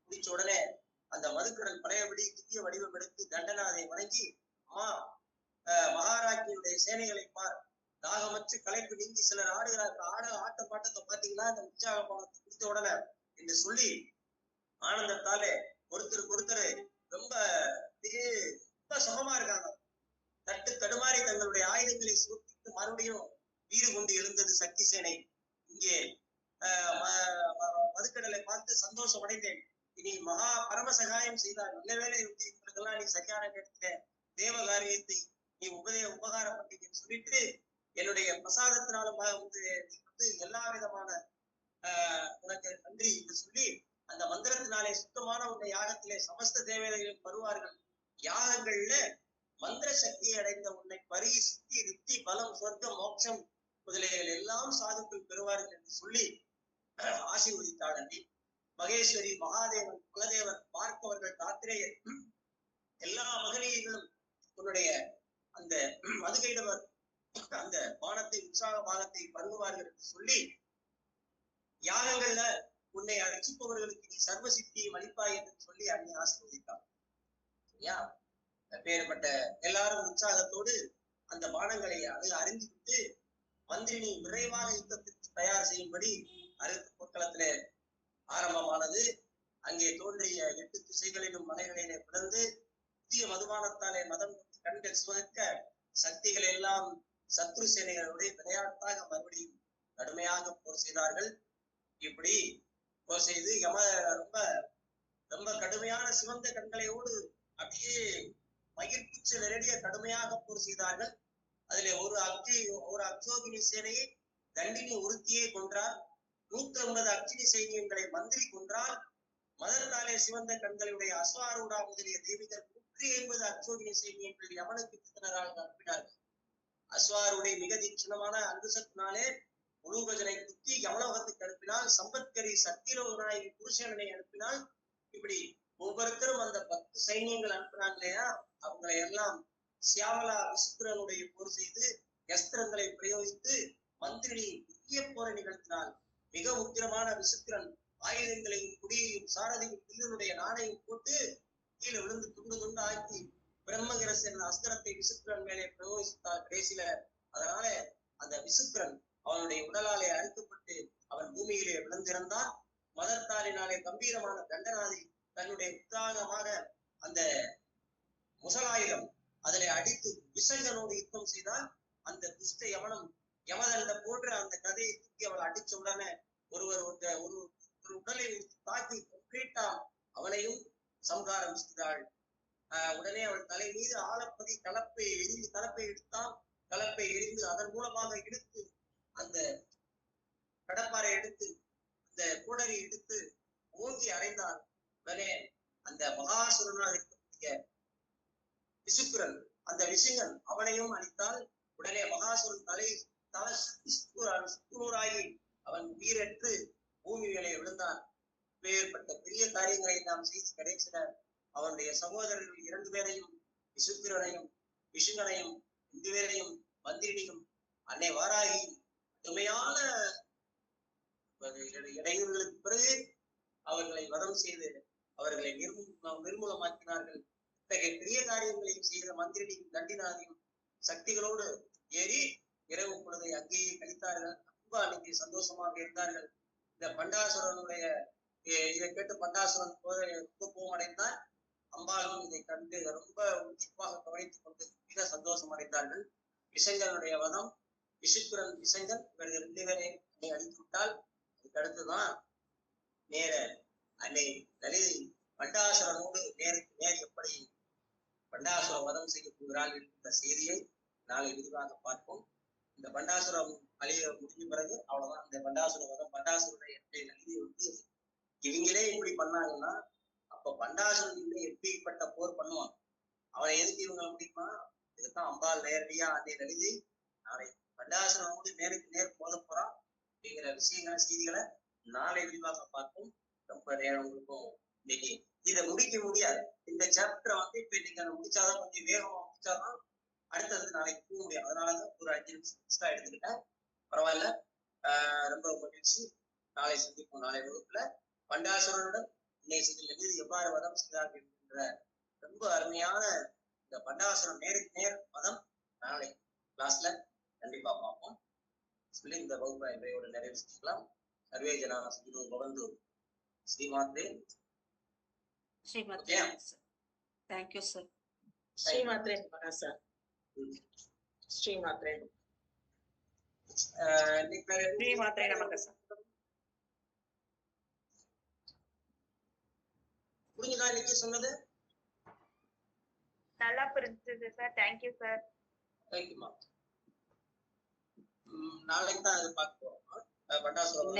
குடிச்ச உடனே அந்த மதுக்கடல் பழையபடி திவ்ய வடிவம் எடுத்து தண்டனாதை வணங்கி, மகாராஜியுடைய சேனைகளை பார், தாகமற்று களைப்பு நீங்கி சிலர் ஆடுகிறார்கள், ஆட்ட பாட்டத்தை பாத்தீங்கன்னா அந்த உற்சாக பானத்தை குடித்த உடனே என்று சொல்லி ஆனந்தத்தாலே ஒருத்தருக்கு ரொம்ப ரொம்ப சுகமா இருக்காங்க. தட்டு தடுமாறி தங்களுடைய ஆயுதங்களை சுமத்திட்டு மறுபடியும் வீறு கொண்டு எழுந்தது சக்தி சேனை. இங்கே மதுக்கடலை பார்த்து சந்தோஷம் அடைந்தேன். இனி மகா பரம சகாயம் செய்தார். நல்ல வேலை இவங்களுக்கெல்லாம் நீ சரியான நேரத்துல தேவ காரியத்தை நீ உபகாரப்பட்டீங்கன்னு சொல்லிட்டு என்னுடைய பிரசாதத்தினாலும் நீ எல்லா விதமான உனக்கு நன்றி என்று சொல்லி அந்த மந்திரத்தினாலே சுத்தமான உன்னை யாகத்திலே சமஸ்த தேவதைகளும் வருவார்கள். யாகங்கள்ல மந்திர சக்தியை அடைந்த உன்னை பருகி சித்தி ரித்தி பலம் சொர்க்கம் மோட்சம் முதலியவைகள் எல்லாம் சாதுக்கள் பெறுவார்கள் என்று சொல்லி ஆசீர்வதித்தாள். அன்றி மகேஸ்வரி, மகாதேவன், குலதேவன், பார்ப்பவர்கள், தாத்திரேயர் எல்லா மகனீயர்களும் உன்னுடைய அந்த மதுகைடவர் அந்த பானத்தை உற்சாக பானத்தை பருகுவார்கள் என்று சொல்லி யாகங்கள்ல உன்னை அழைச்சிப்பவர்களுக்கு நீ சர்வ சித்தியை அளிப்பாய் என்று சொல்லி அன்னை ஆசீர்வதித்தார். சரியா? பேர்பட்ட எல்லாரும் உற்சாகத்தோடு அந்த பானங்களை அறிந்துவிட்டு மந்திரினி விரைவாக யுத்தத்திற்கு தயார் செய்யும்படி அறுத்து போர்க்களத்திலே ஆரம்பமானது. அங்கே தோன்றிய 8 திசைகளிலும் மலைகளிலே பிளந்து புதிய மதுபானத்தாலே மதம் கண்கள் சிவக்க சக்திகள் எல்லாம் சத்ரு சேனைகளுடைய விளையாட்டாக மறுபடியும் கடுமையாக போர் செய்தார்கள். இப்படி போர் செய்து ரொம்ப ரொம்ப கடுமையான சிவந்த கண்களையோடு அப்படியே மகிழ்ச்சி நேரடிய கடுமையாக போர் செய்தார்கள். அதிலே ஒரு அக்ஷோகினி சேனையை தண்டினி ஒருத்தியே கொன்றார். 150 அக்ஷினி சைன்யங்களை மந்திரி கொன்றால். மதத்தாலே சிவந்த கண்களுடைய அஸ்வாரூடா முதலிய தேவிகள் 150 அக்ஷோகினி சைன்யங்கள் யமனுக்கு பித்தனரால் அனுப்பினார்கள். அஸ்வாருடைய மிக தீட்சணமான அங்குசத்தினாலே முழுகஜனை குத்தி யமலோகத்துக்கு அனுப்பினால். சம்பத்கரி சக்திலோகநாயகி புருஷனை அனுப்பினால். இப்படி ஒவ்வொருத்தரும் அந்த 10 சைன்யங்கள் அனுப்புனாங்க இல்லையா, அவங்களை எல்லாம் சியாமலா விசித்திரனுடைய போர் செய்து அஸ்திரங்களை பிரயோகித்து மந்திரினி பெரிய போரை நிகழ்த்தினார். மிக உக்கிரமான விசித்திரன் ஆயுதங்களையும் குடியையும் சாரதியும் பில்லுடைய நாணையும் போட்டு கீழே விழுந்து துண்டு துண்டு ஆக்கி பிரம்மகிரசன் அஸ்திரத்தை விசித்திரன் மேலே பிரயோகித்தார் கடைசியில. அதனால அந்த விசித்திரன் அவனுடைய உடலாலே அறுக்கப்பட்டு அவன் பூமியிலே விழுந்திருந்தான். மதத்தாரினாலே கம்பீரமான தண்டனாதி தன்னுடைய உற்சாகமாக அந்த முசலாயுதம் அதிலே அடித்து விசங்கனோடு யுத்தம் செய்தால். அந்த துஷ்ட யமனம் யமதண்ட போன்ற அந்த கதையை தூக்கி அவள் அடிச்ச உடனே ஒரு உடலை தாக்கி கம்ப்ளீட்டா அவனையும் சம்ஹாரம் செய்தாள். உடனே அவள் தலை மீது ஆழப்பதி கலப்பை எடுத்தான். கலப்பை எரிந்து அதன் மூலமாக எடுத்து அந்த கடப்பாறை எடுத்து அந்த கூடரை எடுத்து ஓங்கி அடைந்தாள். உடனே அந்த மகாசுரனாக இருக்கக்கூடிய விசுக்குரன் அந்த விசுங்கன் அவனையும் அளித்தால். உடனே மகாசுரன் சுக்குநூறாகி அவன் உயிரற்று பூமி மேலே விழுந்தான். வேறுபட்ட பெரிய காரியங்களை நாம் செய்து கிடைச்சிட அவனுடைய சகோதரர்கள் 2 பேரையும் விசுத்திரனையும் விசுங்கனையும் 2 பேரையும் மந்திரினியும் அன்னை வாராகியும் கடுமையான இடையூறுகளுக்கு பிறகு அவர்களை வதம் செய்து அவர்களை நிர்மூலமாக்கினார்கள். இத்தகைய பெரிய காரியங்களையும் செய்த மந்திரினியும் தண்டினாதையும் சக்திகளோடு ஏறி இரவு பொழுதை அங்கேயே கழித்தார்கள். ரொம்ப அன்னைக்கு சந்தோஷமாக இருந்தார்கள். இந்த பண்டாசுரனுடைய இதை கேட்டு பண்டாசுரன் கோபம் அடைந்தான். அம்பாளும் இதை கண்டு ரொம்ப உன்னிப்பாக கவனித்துக் கொண்டு மிக சந்தோஷம் அடைந்தார்கள். விசஞ்சனுடைய வதம், விசுப்புரன் விசஞ்சன் இவர்கள் 2 பேரை அழித்து விட்டால் அதுக்கு அடுத்துதான் நேர அன்னை லலிதை பண்டாசுரனோடு நேருக்கு நேர் எப்படி பண்டாசுர வதம் செய்ய போகிறாள் என்கின்ற செய்தியை நாளை விரிவாக பார்ப்போம். இந்த பண்டாசுரம் அழிய முடிஞ்ச பிறகு அவ்வளவுதான். இந்த பண்டாசுர வதம், பண்டாசுரனை லலிதை வந்து இவங்களே இப்படி பண்ணாங்கன்னா அப்ப பண்டாசுரன் எப்படிப்பட்ட போர் பண்ணுவான், அவனை எதுக்கு இவங்க முடியுமா? இதுதான் அம்பாள் நேரடியா அன்னை லலிதை நாளை பண்டாசுரனோடு நேருக்கு நேர் மோத போறான் அப்படிங்கிற விஷயங்களை செய்திகளை நாளை விரிவாக பார்ப்போம். ரொம்ப நேரம் இருக்கும். இன்னைக்கு இதை முடிக்க முடியாது. இந்த சாப்டரை வந்து இப்ப இன்னைக்கு அதை முடிச்சாதான், கொஞ்சம் வேகமா முடிச்சாதான் அடுத்தது நாளைக்கு போக முடியும். அதனாலதான் ஒரு 5 நிமிஷம் எக்ஸ்ட்ரா எடுத்துக்கிட்டேன். பரவாயில்ல. ரொம்ப மகிழ்ச்சி. நாளை சந்திப்போம். நாளை வகுப்புல பண்டாசுரனுடன் லலிதை எவ்வாறு வதம் செய்தார்கள் என்கின்ற ரொம்ப அருமையான இந்த பண்டாசுரம் நேருக்கு நேர் வதம் நாளை கிளாஸ்ல கண்டிப்பா பார்ப்போம் சொல்லி இந்த வகுப்பை இன்றையோட நிறைவு செஞ்சுக்கலாம். சர்வே ஜனா சுகினோ பவந்து. ஸ்ரீமாத்ரே. ஸ்ரீமாத்ரே. Thank you, sir. ஸ்ரீமாத்ரே நமகா சார். ஸ்ரீமாத்ரே. ஸ்ரீமாத்ரே நமகா சார். புரிஞ்சுதா இன்னைக்கு சொன்னது? நல்லா புரிஞ்சது சார். Thank you sir. தேங்க்யூமா. நாளைக்கு தான் அது பார்க்க போறோம். பண்டாசுரம்